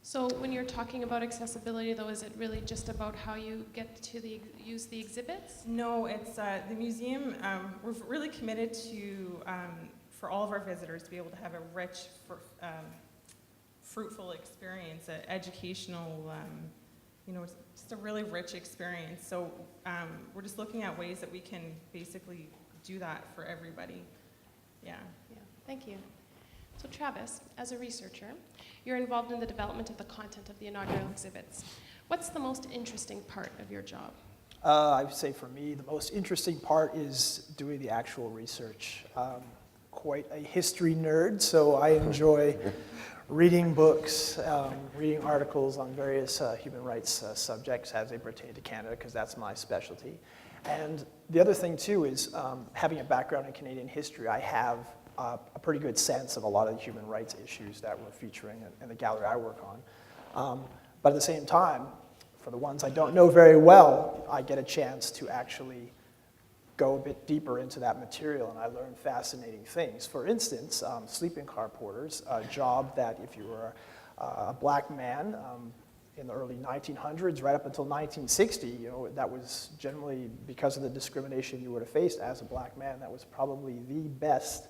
So when you're talking about accessibility, though, is it really just about how you get to use the exhibits? No, it's the museum. We're really committed to, for all of our visitors to be able to have a rich, fruitful experience, an educational, just a really rich experience. So we're just looking at ways that we can basically do that for everybody. Yeah. Yeah, thank you. So Travis, as a researcher, you're involved in the development of the content of the inaugural exhibits. What's the most interesting part of your job? I would say for me, the most interesting part is doing the actual research. Quite a history nerd, so I enjoy reading books, reading articles on various human rights subjects as they pertain to Canada, because that's my specialty. And the other thing too is having a background in Canadian history, I have a pretty good sense of a lot of the human rights issues that we're featuring in the gallery I work on. But at the same time, for the ones I don't know very well, I get a chance to actually go a bit deeper into that material, and I learn fascinating things. For instance, sleeping car porters, a job that if you were a black man in the early 1900s, right up until 1960, that was generally, because of the discrimination you would have faced as a black man, that was probably the best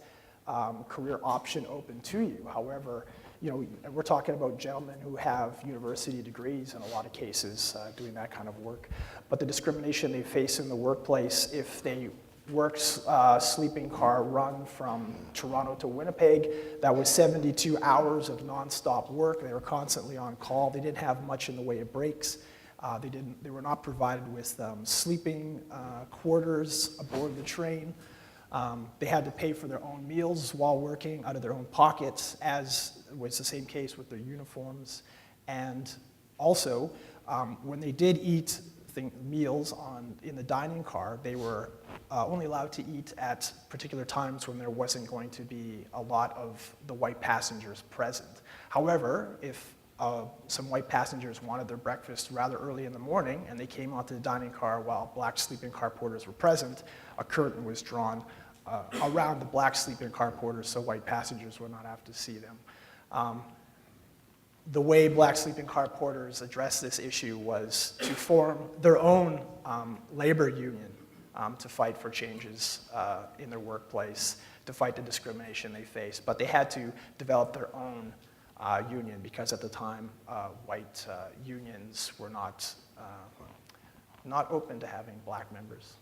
career option open to you. However, we're talking about gentlemen who have university degrees in a lot of cases doing that kind of work. But the discrimination they face in the workplace if they work sleeping car run from Toronto to Winnipeg, that was 72 hours of nonstop work. They were constantly on call. They didn't have much in the way of breaks. They were not provided with sleeping quarters aboard the train. They had to pay for their own meals while working out of their own pockets, as was the same case with their uniforms. And also, when they did eat meals in the dining car, they were only allowed to eat at particular times when there wasn't going to be a lot of the white passengers present. However, if some white passengers wanted their breakfast rather early in the morning and they came onto the dining car while black sleeping car porters were present, a curtain was drawn around the black sleeping car porters so white passengers would not have to see them. The way black sleeping car porters addressed this issue was to form their own labor union to fight for changes in their workplace, to fight the discrimination they faced. But they had to develop their own union because at the time white unions were not open to having black members.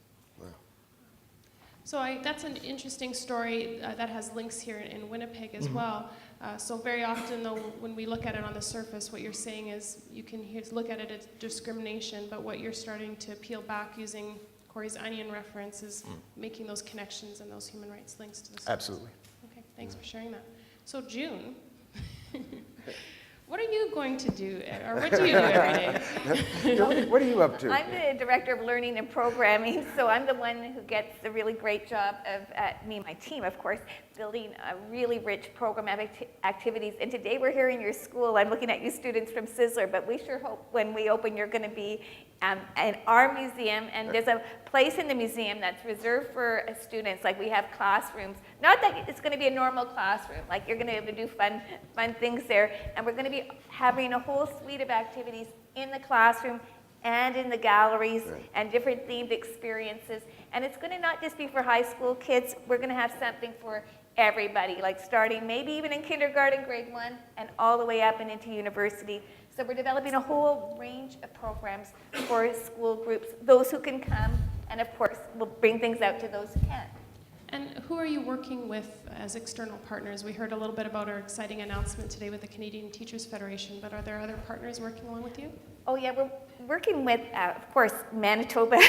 So that's an interesting story that has links here in Winnipeg as well. So very often, though, when we look at it on the surface, what you're saying is you can look at it as discrimination, but what you're starting to peel back using Corey's onion reference is making those connections and those human rights links to the surface. Absolutely. Okay, thanks for sharing that. So June, what are you going to do, or what do you do every day? What are you up to? I'm the Director of Learning and Programming, so I'm the one who gets the really great job of, me and my team, of course, building a really rich program activities. And today we're here in your school. I'm looking at you students from Sizzler, but we sure hope when we open you're going to be in our museum. And there's a place in the museum that's reserved for students. Like we have classrooms. Not that it's going to be a normal classroom. Like you're going to be able to do fun things there. And we're going to be having a whole suite of activities in the classroom and in the galleries and different themed experiences. And it's going to not just be for high school kids. We're going to have something for everybody, like starting maybe even in kindergarten, grade 1, and all the way up and into university. So we're developing a whole range of programs for school groups, those who can come, and of course, we'll bring things out to those who can't. And who are you working with as external partners? We heard a little bit about our exciting announcement today with the Canadian Teachers Federation, but are there other partners working along with you? Oh yeah, we're working with, of course, Manitoba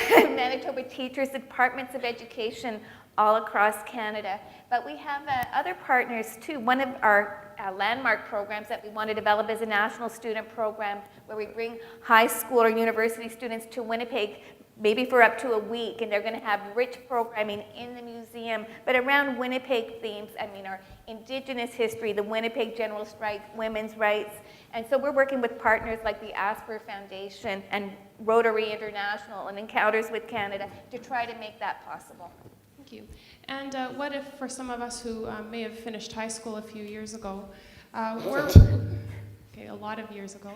teachers, departments of education all across Canada. But we have other partners too. One of our landmark programs that we want to develop is a national student program where we bring high school or university students to Winnipeg maybe for up to a week, and they're going to have rich programming in the museum, but around Winnipeg themes. I mean, our Indigenous history, the Winnipeg General Strike, women's rights. And so we're working with partners like the Asper Foundation and Rotary International and Encounters with Canada to try to make that possible. Thank you. And what if, for some of us who may have finished high school a few years ago, okay, Okay, a lot of years ago.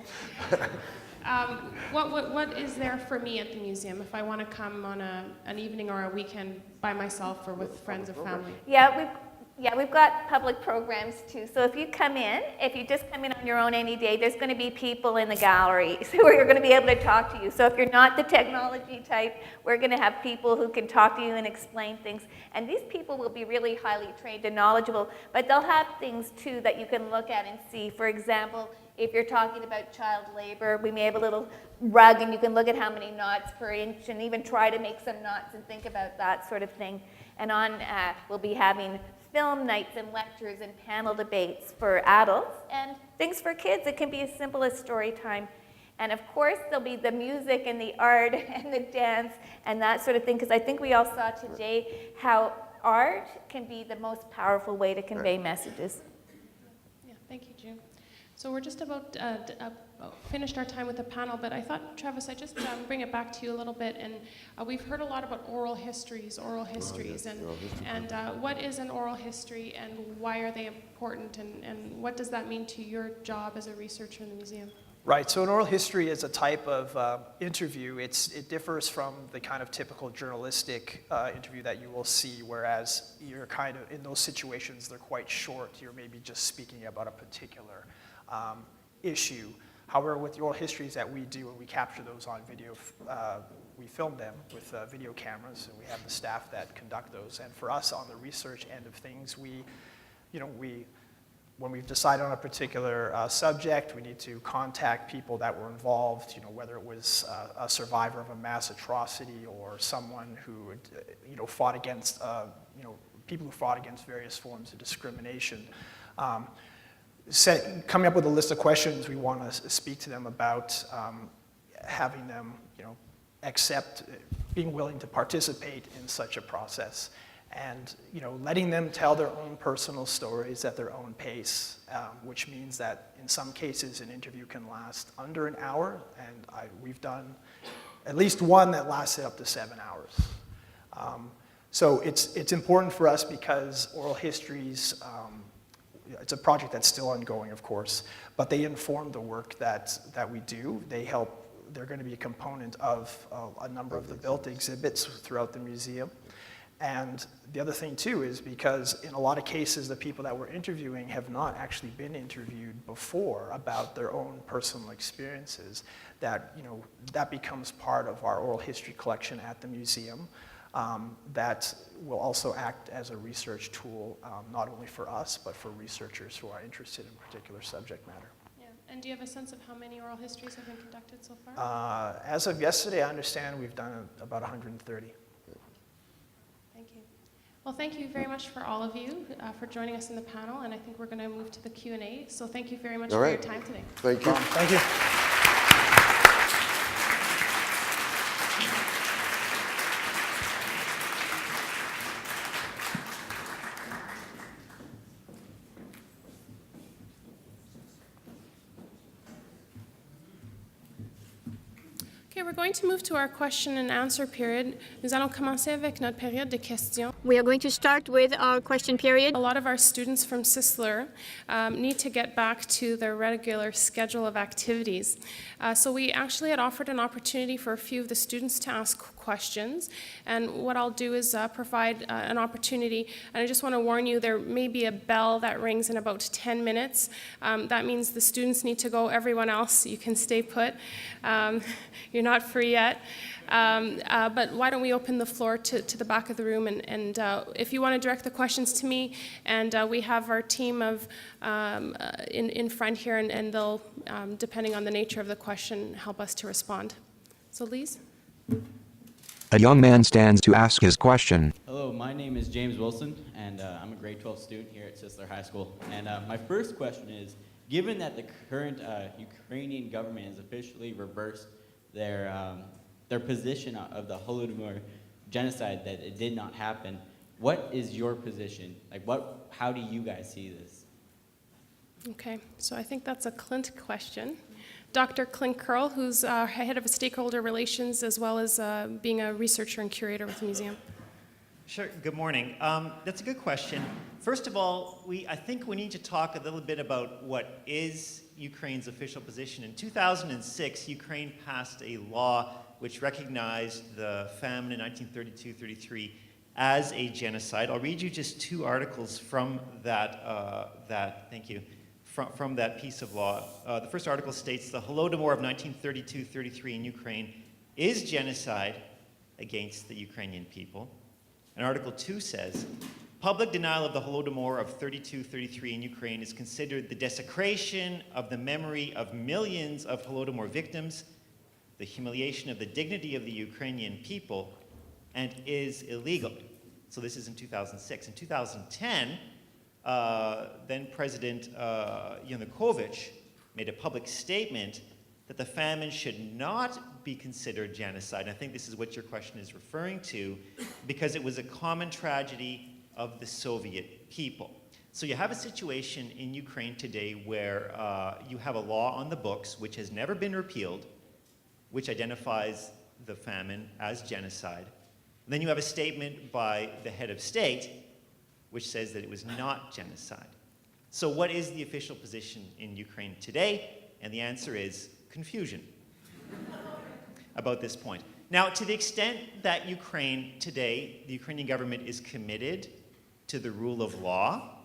What is there for me at the museum if I want to come on an evening or a weekend by myself or with friends or family? Yeah, we've got public programs too. So if you just come in on your own any day, there's going to be people in the galleries who are going to be able to talk to you. So if you're not the technology type, we're going to have people who can talk to you and explain things. And these people will be really highly trained and knowledgeable, but they'll have things too that you can look at and see. For example, if you're talking about child labor, we may have a little rug and you can look at how many knots per inch and even try to make some knots and think about that sort of thing. And we'll be having film nights and lectures and panel debates for adults and things for kids. It can be as simple as story time. And of course, there'll be the music and the art and the dance and that sort of thing, because I think we all saw today how art can be the most powerful way to convey messages. Yeah, thank you, June. So we're just about finished our time with the panel, but I thought, Travis, I'd just bring it back to you a little bit. And we've heard a lot about oral histories, and what is an oral history and why are they important, and what does that mean to your job as a researcher in the museum? Right, so an oral history is a type of interview. It differs from the kind of typical journalistic interview that you will see, whereas you're kind of, in those situations, they're quite short. You're maybe just speaking about a particular issue. However, with the oral histories that we do, and we capture those on video, we film them with video cameras, and we have the staff that conduct those. And for us, on the research end of things, when we've decided on a particular subject, we need to contact people that were involved, whether it was a survivor of a mass atrocity or someone who, fought against, people who fought against various forms of discrimination. Coming up with a list of questions we want to speak to them about, having them, accept, being willing to participate in such a process, and letting them tell their own personal stories at their own pace, which means that in some cases an interview can last under an hour, and we've done at least one that lasted up to 7 hours. So it's important for us because oral histories, it's a project that's still ongoing, of course, but they inform the work that we do. They're going to be a component of a number of the built exhibits throughout the museum. And the other thing too is because in a lot of cases the people that we're interviewing have not actually been interviewed before about their own personal experiences, that that becomes part of our oral history collection at the museum. That will also act as a research tool, not only for us, but for researchers who are interested in particular subject matter. Yeah. And do you have a sense of how many oral histories have been conducted so far? As of yesterday, I understand we've done about 130. Thank you. Well, thank you very much for all of you for joining us in the panel, and I think we're going to move to the Q&A. So thank you very much for your time today. Thank you. Thank you. Okay, we're going to move to our question and answer period. Nous allons commencer avec notre période de questions. We are going to start with our question period. A lot of our students from Sisler need to get back to their regular schedule of activities. So we actually had offered an opportunity for a few of the students to ask questions. And what I'll do is provide an opportunity. And I just want to warn you, there may be a bell that rings in about 10 minutes. That means the students need to go. Everyone else, you can stay put. You're not free yet. But why don't we open the floor to the back of the room, and if you want to direct the questions to me, and we have our team of in front here, and they'll, depending on the nature of the question, help us to respond. So Lise? A young man stands to ask his question. Hello, my name is James Wilson, and I'm a grade 12 student here at Sisler High School. And my first question is, given that the current Ukrainian government has officially reversed their position of the Holodomor genocide, that it did not happen, what is your position? Like, how do you guys see this? Okay, so I think that's a Clint question. Dr. Clint Curl, who's head of stakeholder relations, as well as being a researcher and curator with the museum. Sure, good morning. That's a good question. First of all, I think we need to talk a little bit about what is Ukraine's official position. In 2006, Ukraine passed a law which recognized the famine in 1932-33 as a genocide. I'll read you just two articles from that, from that piece of law. The first article states, the Holodomor of 1932-33 in Ukraine is genocide against the Ukrainian people. And Article 2 says, public denial of the Holodomor of 32-33 in Ukraine is considered the desecration of the memory of millions of Holodomor victims, the humiliation of the dignity of the Ukrainian people, and is illegal. So this is in 2006. In 2010, then President Yanukovych made a public statement that the famine should not be considered genocide. And I think this is what your question is referring to, because it was a common tragedy of the Soviet people. So you have a situation in Ukraine today where you have a law on the books which has never been repealed, which identifies the famine as genocide. And then you have a statement by the head of state which says that it was not genocide. So what is the official position in Ukraine today? And the answer is confusion about this point. Now, to the extent that Ukraine today, the Ukrainian government is committed to the rule of law,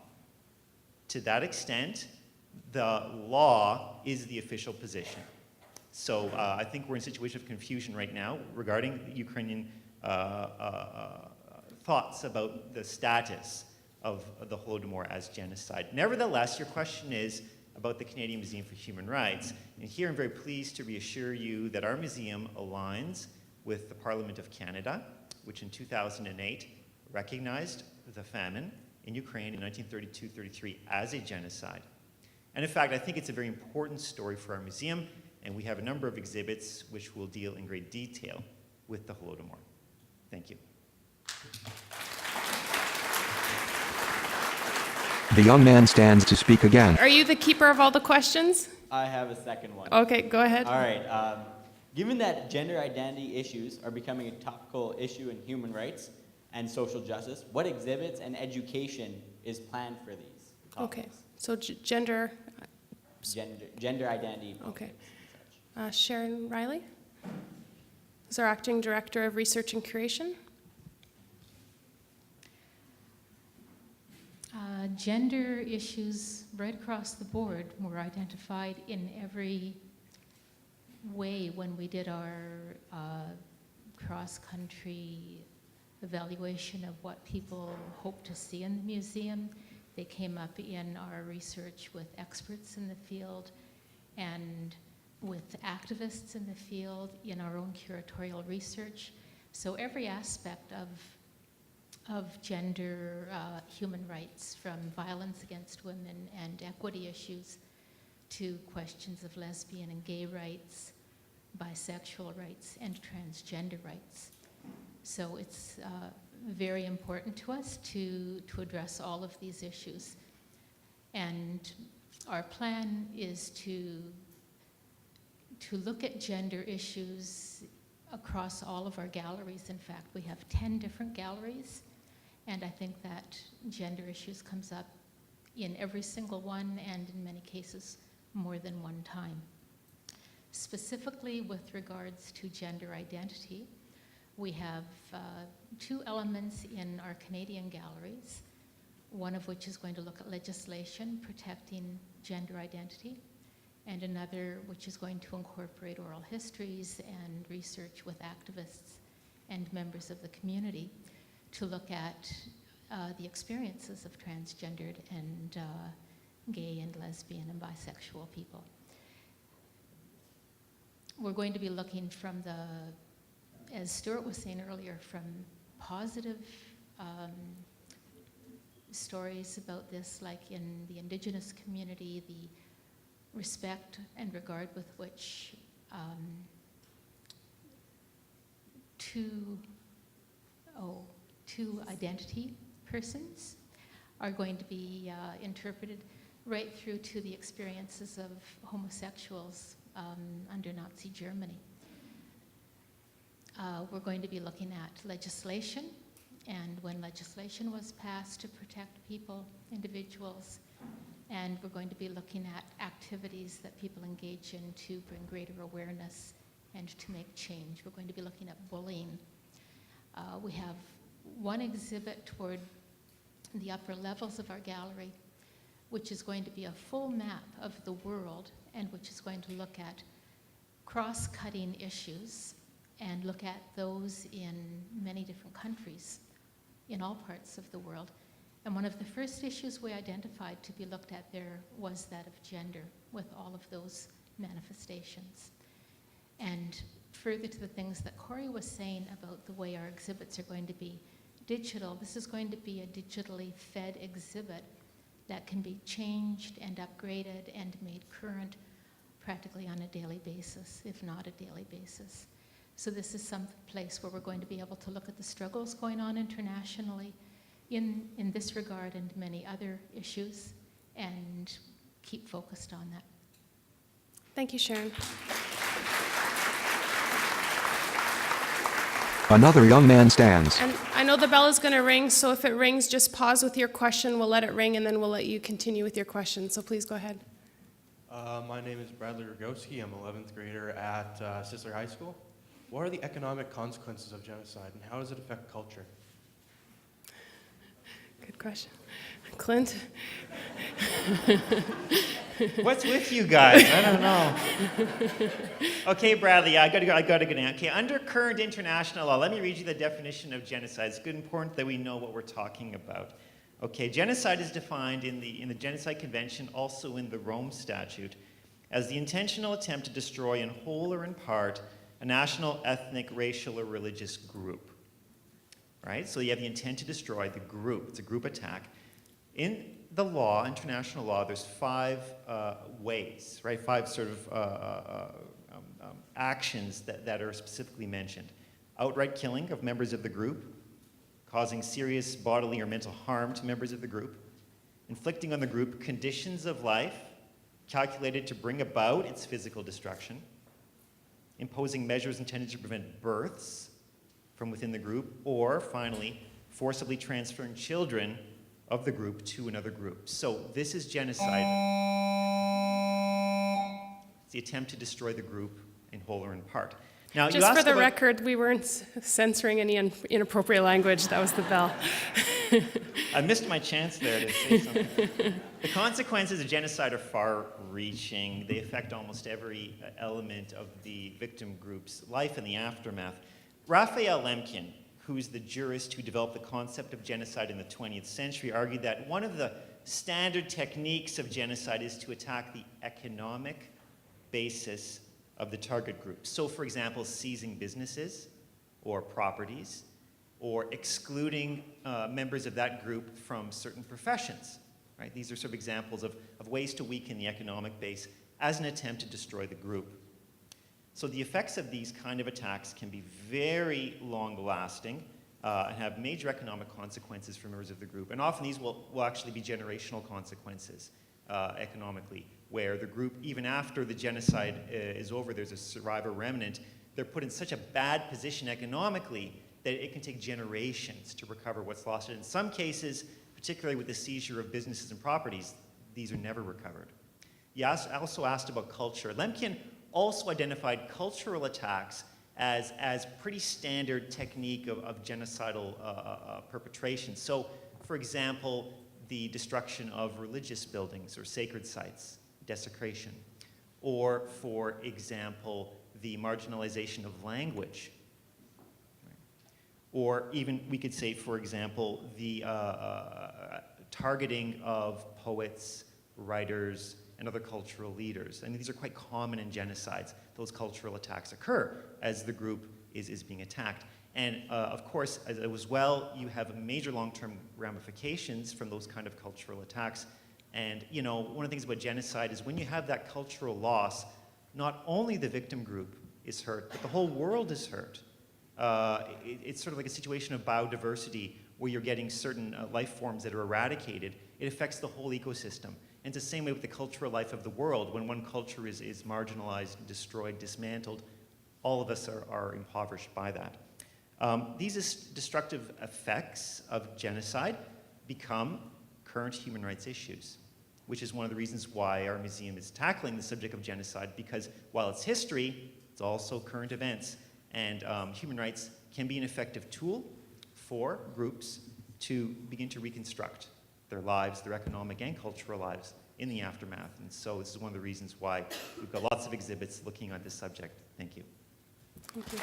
to that extent, the law is the official position. So I think we're in a situation of confusion right now regarding Ukrainian thoughts about the status of the Holodomor as genocide. Nevertheless, your question is about the Canadian Museum for Human Rights. And here I'm very pleased to reassure you that our museum aligns with the Parliament of Canada, which in 2008 recognized the famine in Ukraine in 1932-33 as a genocide. And in fact, I think it's a very important story for our museum, and we have a number of exhibits which will deal in great detail with the Holodomor. Thank you. The young man stands to speak again. Are you the keeper of all the questions? I have a second one. Okay, go ahead. All right. Given that gender identity issues are becoming a topical issue in human rights and social justice, what exhibits and education is planned for these topics? Okay, so gender identity. Okay. Sharon Riley is our Acting Director of Research and Curation. Gender issues right across the board were identified in every way when we did our cross-country evaluation of what people hope to see in the museum. They came up in our research with experts in the field and with activists in the field, in our own curatorial research. So every aspect of gender, human rights, from violence against women and equity issues to questions of lesbian and gay rights, bisexual rights, and transgender rights. So it's very important to us to address all of these issues. And our plan is to look at gender issues across all of our galleries. In fact, we have 10 different galleries. And I think that gender issues comes up in every single one, and in many cases more than one time. Specifically with regards to gender identity, we have two elements in our Canadian galleries, one of which is going to look at legislation protecting gender identity, and another which is going to incorporate oral histories and research with activists and members of the community to look at the experiences of transgendered and gay and lesbian and bisexual people. We're going to be looking from as Stuart was saying earlier, from positive stories about this, like in the Indigenous community, the respect and regard with which two identity persons are going to be interpreted, right through to the experiences of homosexuals under Nazi Germany. We're going to be looking at legislation and when legislation was passed to protect people, individuals, and we're going to be looking at activities that people engage in to bring greater awareness and to make change. We're going to be looking at bullying. We have one exhibit toward the upper levels of our gallery, which is going to be a full map of the world and which is going to look at cross-cutting issues and look at those in many different countries in all parts of the world. And one of the first issues we identified to be looked at there was that of gender, with all of those manifestations. And further to the things that Corey was saying about the way our exhibits are going to be digital, this is going to be a digitally fed exhibit that can be changed and upgraded and made current practically on a daily basis, if not a daily basis. So this is some place where we're going to be able to look at the struggles going on internationally in this regard and many other issues and keep focused on that. Thank you, Sharon. Another young man stands. And I know the bell is going to ring, so if it rings, just pause with your question. We'll let it ring, and then we'll let you continue with your question. So please go ahead. My name is Bradley Rogowski. I'm 11th grader at Sisler High School. What are the economic consequences of genocide, and how does it affect culture? Good question. Clint? What's with you guys? I don't know. Okay, Bradley, I got to go now. Okay, under current international law, let me read you the definition of genocide. It's good and important that we know what we're talking about. Okay, genocide is defined in the Genocide Convention, also in the Rome Statute, as the intentional attempt to destroy in whole or in part a national, ethnic, racial, or religious group. Right? So you have the intent to destroy the group. It's a group attack. In the law, international law, there's 5 ways, right? 5 sort of actions that are specifically mentioned. Outright killing of members of the group, causing serious bodily or mental harm to members of the group, inflicting on the group conditions of life calculated to bring about its physical destruction, imposing measures intended to prevent births from within the group, or finally, forcibly transferring children of the group to another group. So this is genocide. It's the attempt to destroy the group in whole or in part. Now, Just for the record, we weren't censoring any inappropriate language. That was the bell. I missed my chance there to say something. The consequences of genocide are far-reaching. They affect almost every element of the victim group's life and the aftermath. Raphael Lemkin, who's the jurist who developed the concept of genocide in the 20th century, argued that one of the standard techniques of genocide is to attack the economic basis of the target group. So, for example, seizing businesses or properties, or excluding members of that group from certain professions. Right? These are sort of examples of ways to weaken the economic base as an attempt to destroy the group. So the effects of these kind of attacks can be very long-lasting and have major economic consequences for members of the group. And often these will actually be generational consequences economically, where the group, even after the genocide is over, there's a survivor remnant, they're put in such a bad position economically that it can take generations to recover what's lost. And in some cases, particularly with the seizure of businesses and properties, these are never recovered. You also asked about culture. Lemkin also identified cultural attacks as pretty standard technique of genocidal perpetration. So, for example, the destruction of religious buildings or sacred sites, desecration. Or, for example, the marginalization of language. Or even, we could say, for example, the targeting of poets, writers, and other cultural leaders. And these are quite common in genocides. Those cultural attacks occur as the group is being attacked. And of course, as well, you have major long-term ramifications from those kind of cultural attacks. And you know, one of the things about genocide is when you have that cultural loss, not only the victim group is hurt, but the whole world is hurt. It's sort of like a situation of biodiversity where you're getting certain life forms that are eradicated. It affects the whole ecosystem. And it's the same way with the cultural life of the world. When one culture is marginalized, destroyed, dismantled, all of us are impoverished by that. These destructive effects of genocide become current human rights issues, which is one of the reasons why our museum is tackling the subject of genocide, because while it's history, it's also current events. And human rights can be an effective tool for groups to begin to reconstruct their lives, their economic and cultural lives in the aftermath. And so this is one of the reasons why we've got lots of exhibits looking at this subject. Thank you. Thank you.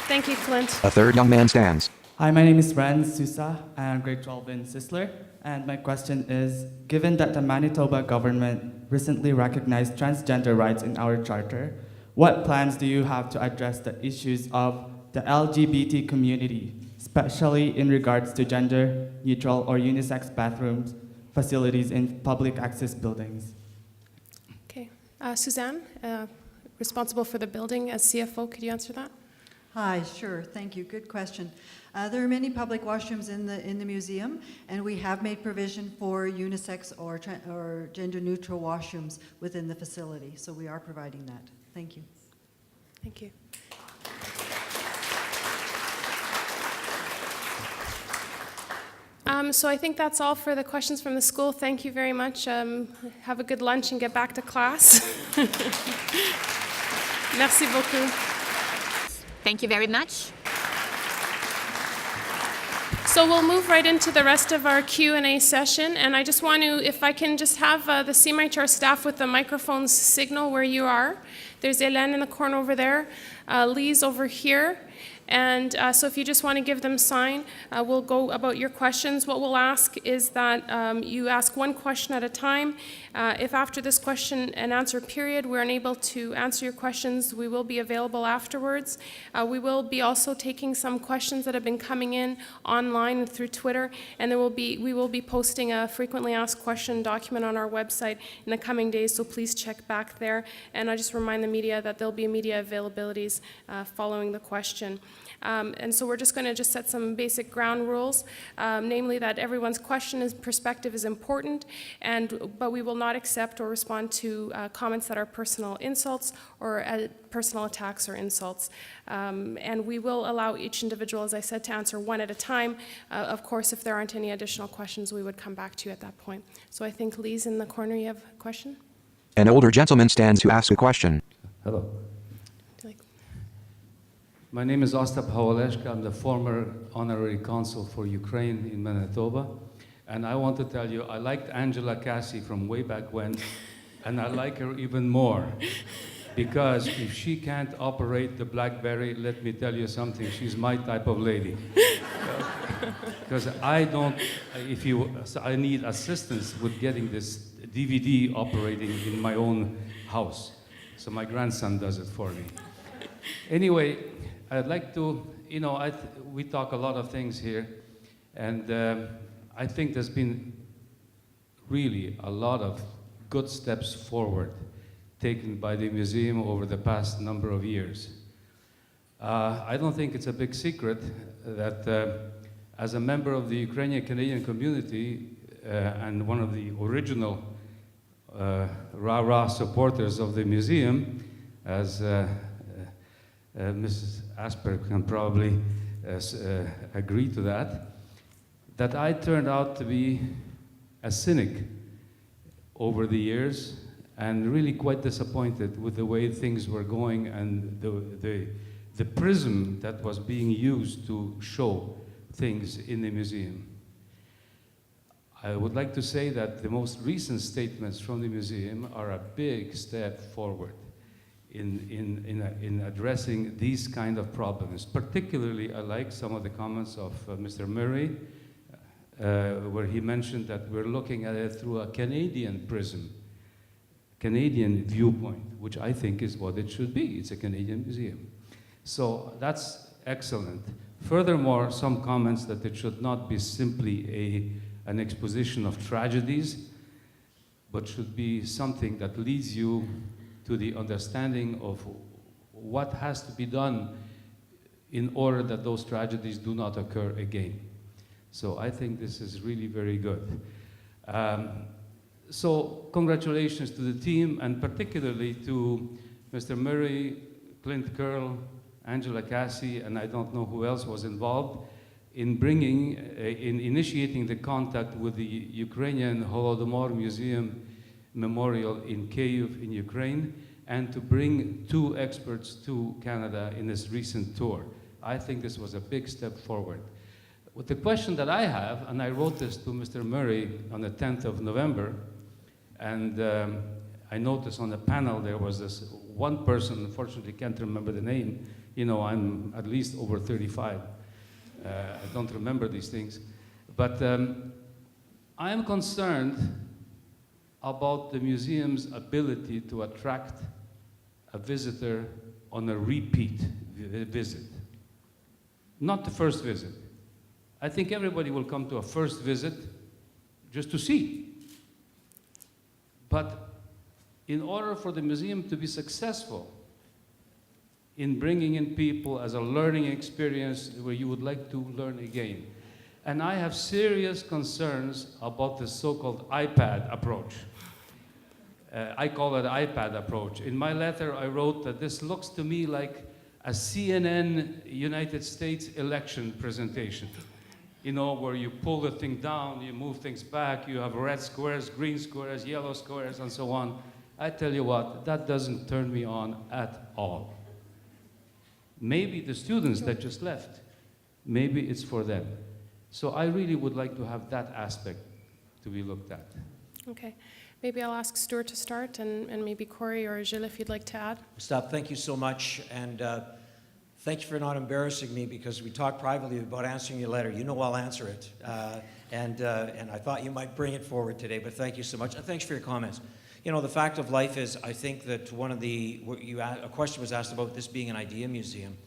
Thank you, Clint. A third young man stands. Hi, my name is Ren Sousa. I am grade 12 in Sisler. And my question is, given that the Manitoba government recently recognized transgender rights in our charter, what plans do you have to address the issues of the LGBT community, especially in regards to gender-neutral or unisex bathrooms, facilities in public access buildings? Okay. Suzanne, responsible for the building as CFO, could you answer that? Hi, sure, thank you, good question. There are many public washrooms in the museum, and we have made provision for unisex or gender-neutral washrooms within the facility, so we are providing that. Thank you. Thank you. So I think that's all for the questions from the school. Thank you very much. Have a good lunch and get back to class. Merci beaucoup. Thank you very much. So we'll move right into the rest of our Q&A session, and I just want to, if I can just have the CMHR staff with the microphones signal where you are. There's Hélène in the corner over there, Lee's over here, and so if you just want to give them sign, we'll go about your questions. What we'll ask is that you ask one question at a time. If after this question and answer period we're unable to answer your questions, we will be available afterwards. We will be also taking some questions that have been coming in online through Twitter, and we will be posting a frequently asked question document on our website in the coming days, so please check back there. And I just remind the media that there'll be media availabilities following the question. And so we're just going to set some basic ground rules, namely that everyone's question and perspective is important, but we will not accept or respond to comments that are personal insults or personal attacks or insults. And we will allow each individual, as I said, to answer one at a time. Of course, if there aren't any additional questions, we would come back to you at that point. So I think Lee's in the corner. You have a question? An older gentleman stands to ask a question. Hello. My name is Ostap Hawaleshka. I'm the former honorary consul for Ukraine in Manitoba. And I want to tell you, I liked Angela Cassie from way back when, and I like her even more. Because if she can't operate the BlackBerry, let me tell you something, she's my type of lady. Because I need assistance with getting this DVD operating in my own house. So my grandson does it for me. Anyway, I'd like to, we talk a lot of things here, and I think there's been really a lot of good steps forward taken by the museum over the past number of years. I don't think it's a big secret that as a member of the Ukrainian Canadian community and one of the original rah-rah supporters of the museum, as Mrs. Asper can probably agree to that I turned out to be a cynic over the years and really quite disappointed with the way things were going and the prism that was being used to show things in the museum. I would like to say that the most recent statements from the museum are a big step forward in addressing these kind of problems. Particularly, I like some of the comments of Mr. Murray, where he mentioned that we're looking at it through a Canadian prism, Canadian viewpoint, which I think is what it should be. It's a Canadian museum. So that's excellent. Furthermore, some comments that it should not be simply an exposition of tragedies, but should be something that leads you to the understanding of what has to be done in order that those tragedies do not occur again. So I think this is really very good. So congratulations to the team, and particularly to Mr. Murray, Clint Curl, Angela Cassie, and I don't know who else was involved in initiating the contact with the Ukrainian Holodomor Museum Memorial in Kyiv in Ukraine, and to bring 2 experts to Canada in this recent tour. I think this was a big step forward. With the question that I have, and I wrote this to Mr. Murray on the 10th of November, and I noticed on the panel there was this one person, unfortunately can't remember the name. You know, I'm at least over 35. I don't remember these things. But I am concerned about the museum's ability to attract a visitor on a repeat visit. Not the first visit. I think everybody will come to a first visit just to see. But in order for the museum to be successful in bringing in people as a learning experience where you would like to learn again, and I have serious concerns about the so-called iPad approach. I call it iPad approach. In my letter, I wrote that this looks to me like a CNN United States election presentation. You know, where you pull the thing down, you move things back, you have red squares, green squares, yellow squares, and so on. I tell you what, that doesn't turn me on at all. Maybe the students that just left, maybe it's for them. So I really would like to have that aspect to be looked at. Okay. Maybe I'll ask Stuart to start, and maybe Corey or Gilles if you'd like to add. Stop. Thank you so much, and thank you for not embarrassing me, because we talked privately about answering your letter. You know I'll answer it, and I thought you might bring it forward today, but thank you so much, and thanks for your comments. You know, the fact of life is, I think that a question was asked about this being an idea museum.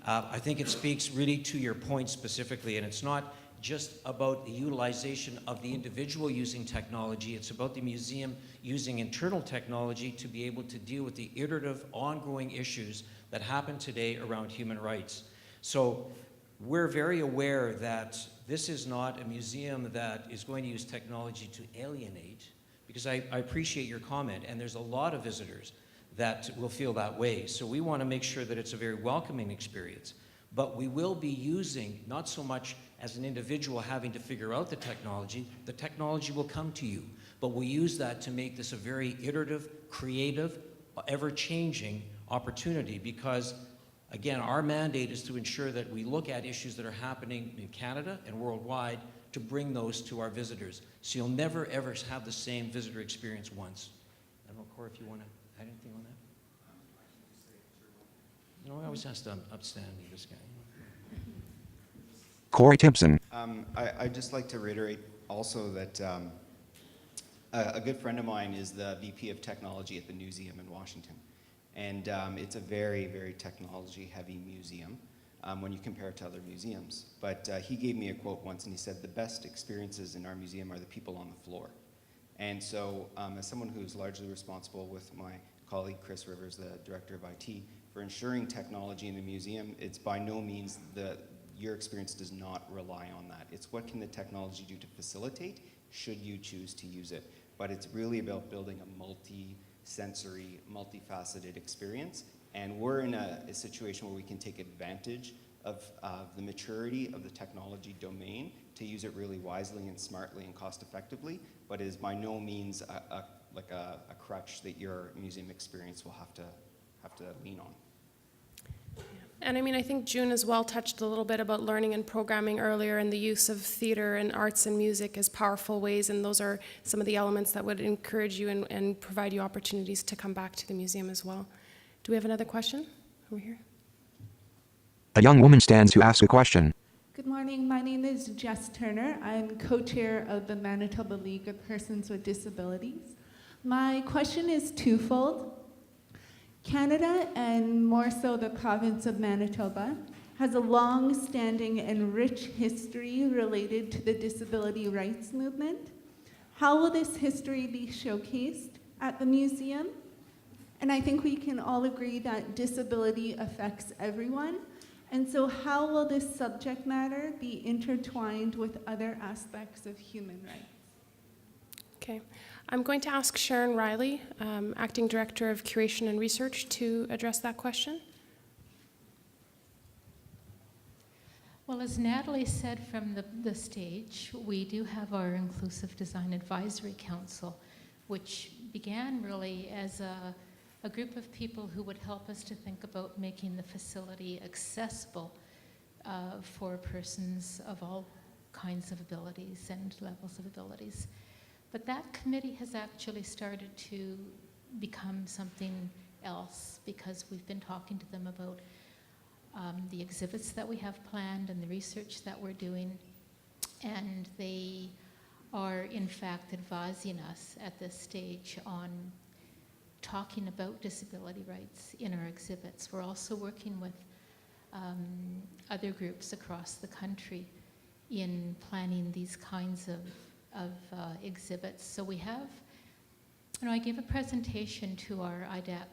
I think it speaks really to your point specifically, and it's not just about the utilization of the individual using technology. It's about the museum using internal technology to be able to deal with the iterative, ongoing issues that happen today around human rights. So we're very aware that this is not a museum that is going to use technology to alienate, because I appreciate your comment, and there's a lot of visitors that will feel that way. So we want to make sure that it's a very welcoming experience. But we will be using, not so much as an individual having to figure out the technology will come to you, but we'll use that to make this a very iterative, creative, ever-changing opportunity, because, again, our mandate is to ensure that we look at issues that are happening in Canada and worldwide to bring those to our visitors. So you'll never, ever have the same visitor experience once. I don't know, Corey, if you want to add anything on that? You know, I always ask them upstanding, this guy. Corey Timpson. I'd just like to reiterate also that a good friend of mine is the VP of Technology at the Museum in Washington. And it's a very, very technology-heavy museum when you compare it to other museums. But he gave me a quote once, and he said, "The best experiences in our museum are the people on the floor." And so as someone who's largely responsible with my colleague Chris Rivers, the Director of IT, for ensuring technology in the museum, it's by no means your experience does not rely on that. It's what can the technology do to facilitate, should you choose to use it. But it's really about building a multi-sensory, multifaceted experience. And we're in a situation where we can take advantage of the maturity of the technology domain to use it really wisely and smartly and cost effectively, but it is by no means like a crutch that your museum experience will have to lean on. And I mean, I think June as well touched a little bit about learning and programming earlier, and the use of theater and arts and music as powerful ways, and those are some of the elements that would encourage you and provide you opportunities to come back to the museum as well. Do we have another question over here? A young woman stands to ask a question. Good morning, my name is Jess Turner. I'm co-chair of the Manitoba League of Persons with Disabilities. My question is twofold. Canada, and more so the province of Manitoba, has a long-standing and rich history related to the disability rights movement. How will this history be showcased at the museum? And I think we can all agree that disability affects everyone. And so how will this subject matter be intertwined with other aspects of human rights? Okay. I'm going to ask Sharon Riley, Acting Director of Curation and Research, to address that question. Well, as Natalie said from the stage, we do have our Inclusive Design Advisory Council, which began really as a group of people who would help us to think about making the facility accessible for persons of all kinds of abilities and levels of abilities. But that committee has actually started to become something else because we've been talking to them about the exhibits that we have planned and the research that we're doing. And they are, in fact, advising us at this stage on talking about disability rights in our exhibits. We're also working with other groups across the country in planning these kinds of exhibits. So we have, I gave a presentation to our IDAC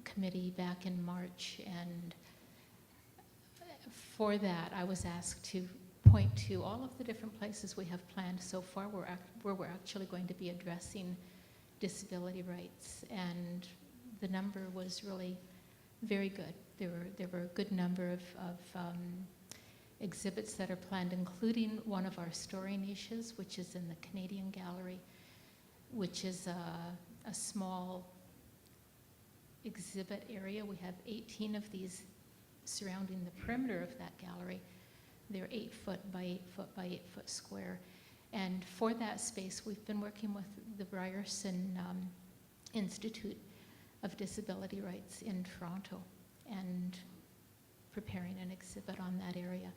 committee back in March, and for that I was asked to point to all of the different places we have planned so far where we're actually going to be addressing disability rights, and the number was really very good. There were a good number of exhibits that are planned, including one of our story niches, which is in the Canadian Gallery, which is a small exhibit area. We have 18 of these surrounding the perimeter of that gallery. They're 8 foot by 8 foot by 8 foot square. And for that space, we've been working with the Ryerson Institute of Disability Rights in Toronto and preparing an exhibit on that area.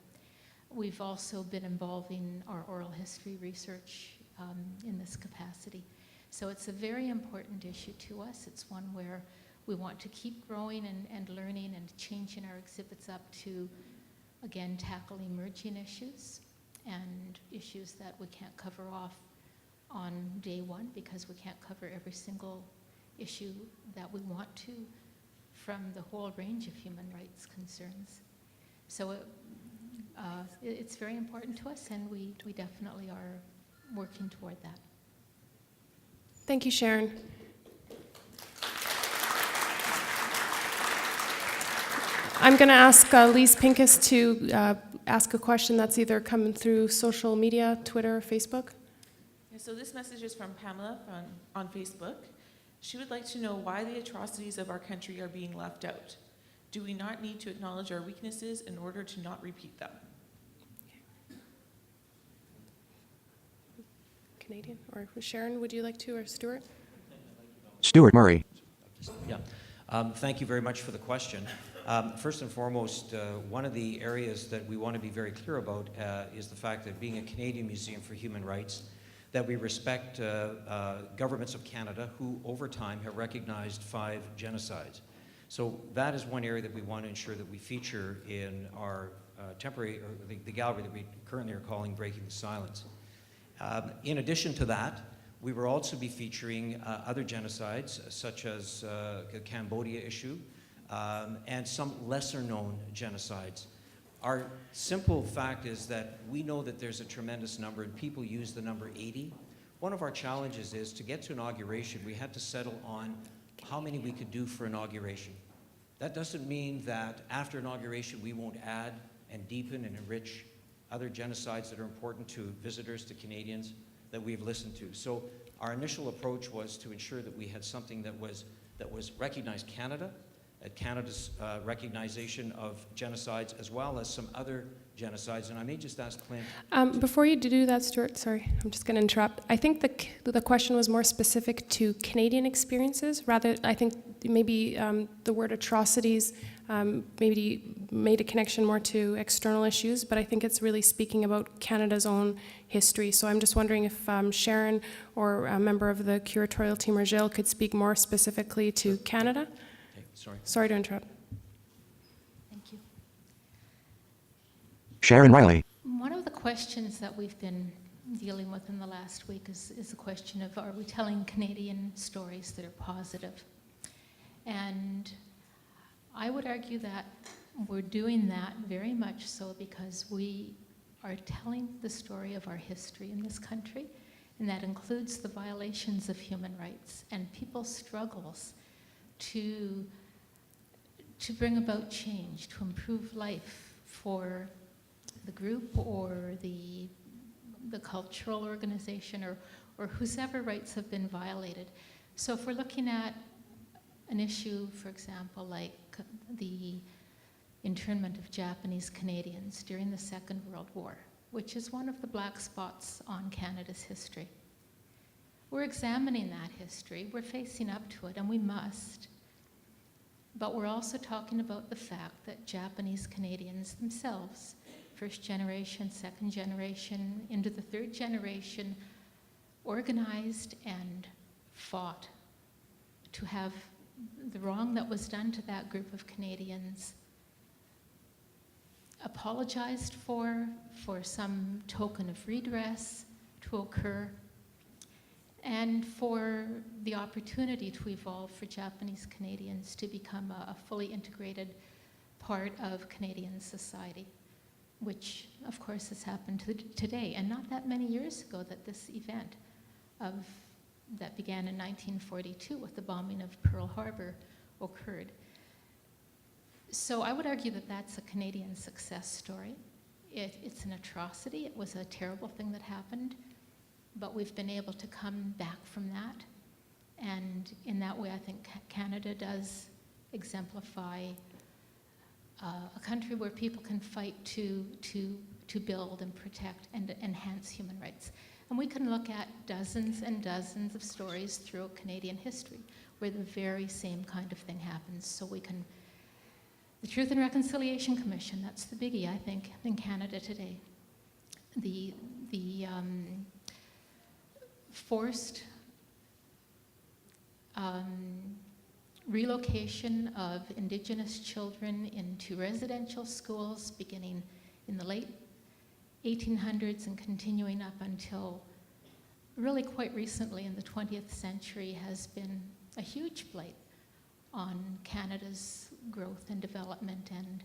We've also been involving our oral history research in this capacity. So it's a very important issue to us. It's one where we want to keep growing and learning and changing our exhibits up to, again, tackle emerging issues and issues that we can't cover off on day one because we can't cover every single issue that we want to from the whole range of human rights concerns. So it's very important to us, and we definitely are working toward that. Thank you, Sharon. I'm going to ask Lise Pincus to ask a question that's either coming through social media, Twitter, or Facebook. Yeah, so this message is from Pamela on Facebook. She would like to know why the atrocities of our country are being left out. Do we not need to acknowledge our weaknesses in order to not repeat them? Canadian, or Sharon, would you like to, or Stuart? Stuart Murray. Yeah. Thank you very much for the question. First and foremost, one of the areas that we want to be very clear about is the fact that being a Canadian Museum for Human Rights, that we respect governments of Canada who over time have recognized 5 genocides. So that is one area that we want to ensure that we feature in our temporary, or the gallery that we currently are calling Breaking the Silence. In addition to that, we will also be featuring other genocides, such as the Cambodia issue, and some lesser-known genocides. Our simple fact is that we know that there's a tremendous number, and people use the number 80. One of our challenges is to get to inauguration, we had to settle on how many we could do for inauguration. That doesn't mean that after inauguration we won't add and deepen and enrich other genocides that are important to visitors, to Canadians, that we've listened to. So our initial approach was to ensure that we had something that was recognized Canada, Canada's recognition of genocides, as well as some other genocides. And I may just ask Clint. Before you do that, Stuart, sorry, I'm just going to interrupt. I think the question was more specific to Canadian experiences. Rather, I think maybe the word atrocities maybe made a connection more to external issues, but I think it's really speaking about Canada's own history. So I'm just wondering if Sharon or a member of the curatorial team or Gilles could speak more specifically to Canada. Okay, sorry to interrupt. Thank you. Sharon Riley. One of the questions that we've been dealing with in the last week is the question of, are we telling Canadian stories that are positive? And I would argue that we're doing that very much so because we are telling the story of our history in this country, and that includes the violations of human rights and people's struggles to bring about change, to improve life for the group or the cultural organization or whosever rights have been violated. So if we're looking at an issue, for example, like the internment of Japanese Canadians during the Second World War, which is one of the black spots on Canada's history. We're examining that history, we're facing up to it, and we must. But we're also talking about the fact that Japanese Canadians themselves, first generation, second generation, into the third generation, organized and fought to have the wrong that was done to that group of Canadians apologized for some token of redress to occur, and for the opportunity to evolve for Japanese Canadians to become a fully integrated part of Canadian society, which of course has happened today, and not that many years ago that this event that began in 1942 with the bombing of Pearl Harbor occurred. So I would argue that that's a Canadian success story. It's an atrocity. It was a terrible thing that happened, but we've been able to come back from that. And in that way, I think Canada does exemplify a country where people can fight to build and protect and enhance human rights. And we can look at dozens and dozens of stories throughout Canadian history where the very same kind of thing happens. So we can, the Truth and Reconciliation Commission, that's the biggie, I think, in Canada today. The forced relocation of Indigenous children into residential schools beginning in the late 1800s and continuing up until really quite recently in the 20th century has been a huge blight on Canada's growth and development and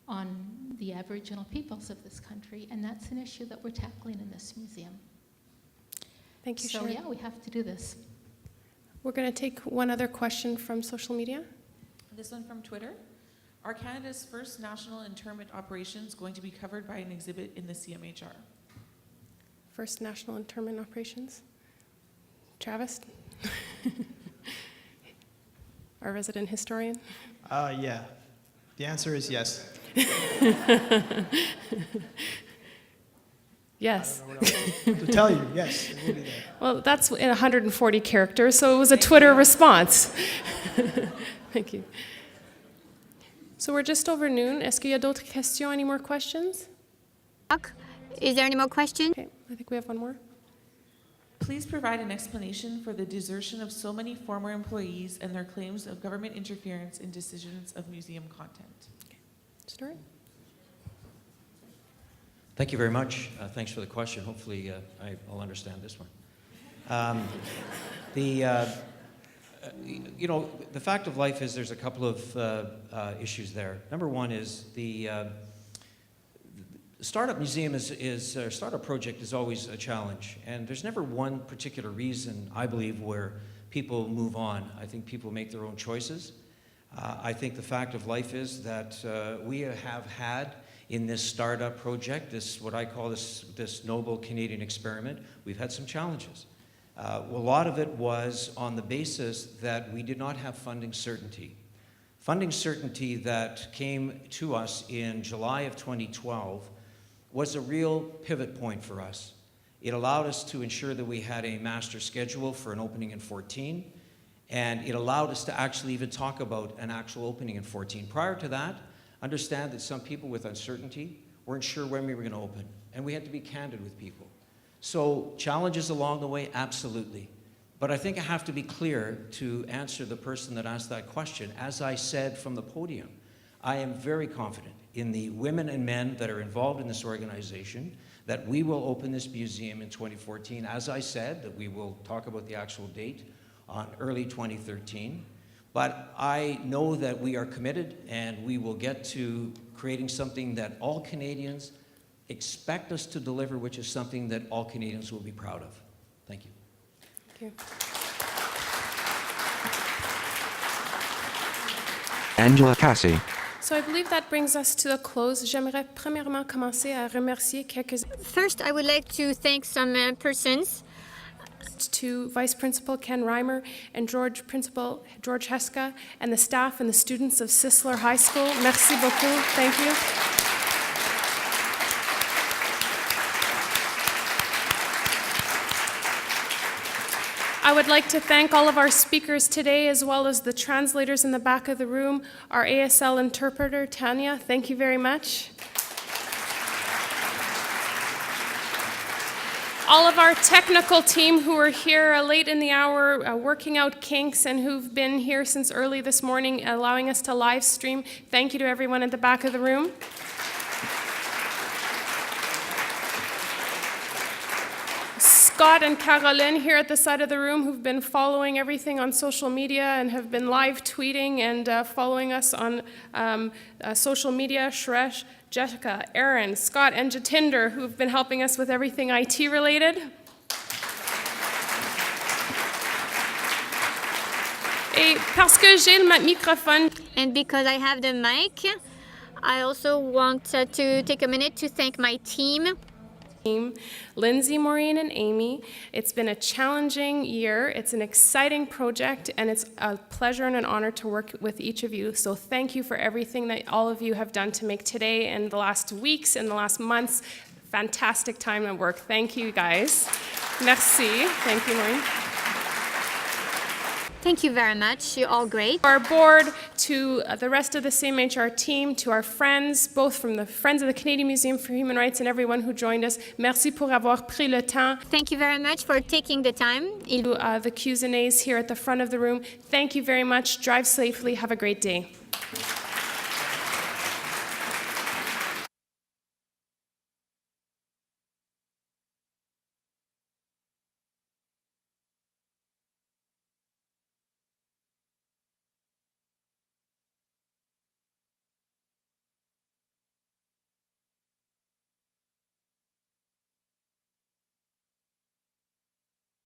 on the Aboriginal peoples of this country, and that's an issue that we're tackling in this museum. Thank you, So Sharon. yeah, we have to do this. We're going to take one other question from social media. This one from Twitter. Are Canada's first national internment operations going to be covered by an exhibit in the CMHR? First national internment operations. Travis? Our resident historian. Yeah. The answer is yes. Yes. I don't know what else to tell you. Yes, it will be there. Well, that's in 140 characters, so it was a Twitter response. Thank you. So we're just over noon. Est-ce qu'il y a d'autres questions? Any more questions? Is there any more questions? Okay, I think we have one more. Please provide an explanation for the desertion of so many former employees and their claims of government interference in decisions of museum content. Stuart? Thank you very much. Thanks for the question. Hopefully I'll understand this one. You know, the fact of life is there's a couple of issues there. Number one is the startup museum or startup project is always a challenge, and there's never one particular reason, I believe, where people move on. I think people make their own choices. I think the fact of life is that we have had in this startup project, what I call this noble Canadian experiment, we've had some challenges. A lot of it was on the basis that we did not have funding certainty. Funding certainty that came to us in July of 2012 was a real pivot point for us. It allowed us to ensure that we had a master schedule for an opening in 14, and it allowed us to actually even talk about an actual opening in 14. Prior to that, understand that some people with uncertainty weren't sure when we were going to open, and we had to be candid with people. So challenges along the way, absolutely. But I think I have to be clear to answer the person that asked that question. As I said from the podium, I am very confident in the women and men that are involved in this organization that we will open this museum in 2014. As I said, that we will talk about the actual date on early 2013. But I know that we are committed and we will get to creating something that all Canadians expect us to deliver, which is something that all Canadians will be proud of. Thank you. Thank you. Angela Cassie. So I believe that brings us to a close. J'aimerais premièrement commencer à remercier quelques... First, I would like to thank some persons. To Vice Principal Ken Reimer and Principal George Heska and the staff and the students of Sisler High School. Merci beaucoup. Thank you. I would like to thank all of our speakers today, as well as the translators in the back of the room, our ASL interpreter, Tanya. Thank you very much. All of our technical team who are here late in the hour working out kinks and who've been here since early this morning allowing us to live stream. Thank you to everyone at the back of the room. Scott and Caroline here at the side of the room who've been following everything on social media and have been live tweeting and following us on social media. Shresh, Jessica, Aaron, Scott, and Jatinder who've been helping us with everything IT related. Et parce que j'ai le microphone. And because I have the mic, I also want to take a minute to thank my team. Lindsay, Maureen, and Amy. It's been a challenging year. It's an exciting project, and it's a pleasure and an honor to work with each of you. So thank you for everything that all of you have done to make today and the last weeks and the last months fantastic time at work. Thank you, guys. Merci. Thank you, Maureen. Thank you very much. You're all great. Our board, to the rest of the CMHR team, to our friends, both from the Friends of the Canadian Museum for Human Rights and everyone who joined us, merci pour avoir pris le temps. Thank you very much for taking the time. To the Q&As here at the front of the room, thank you very much. Drive safely. Have a great day.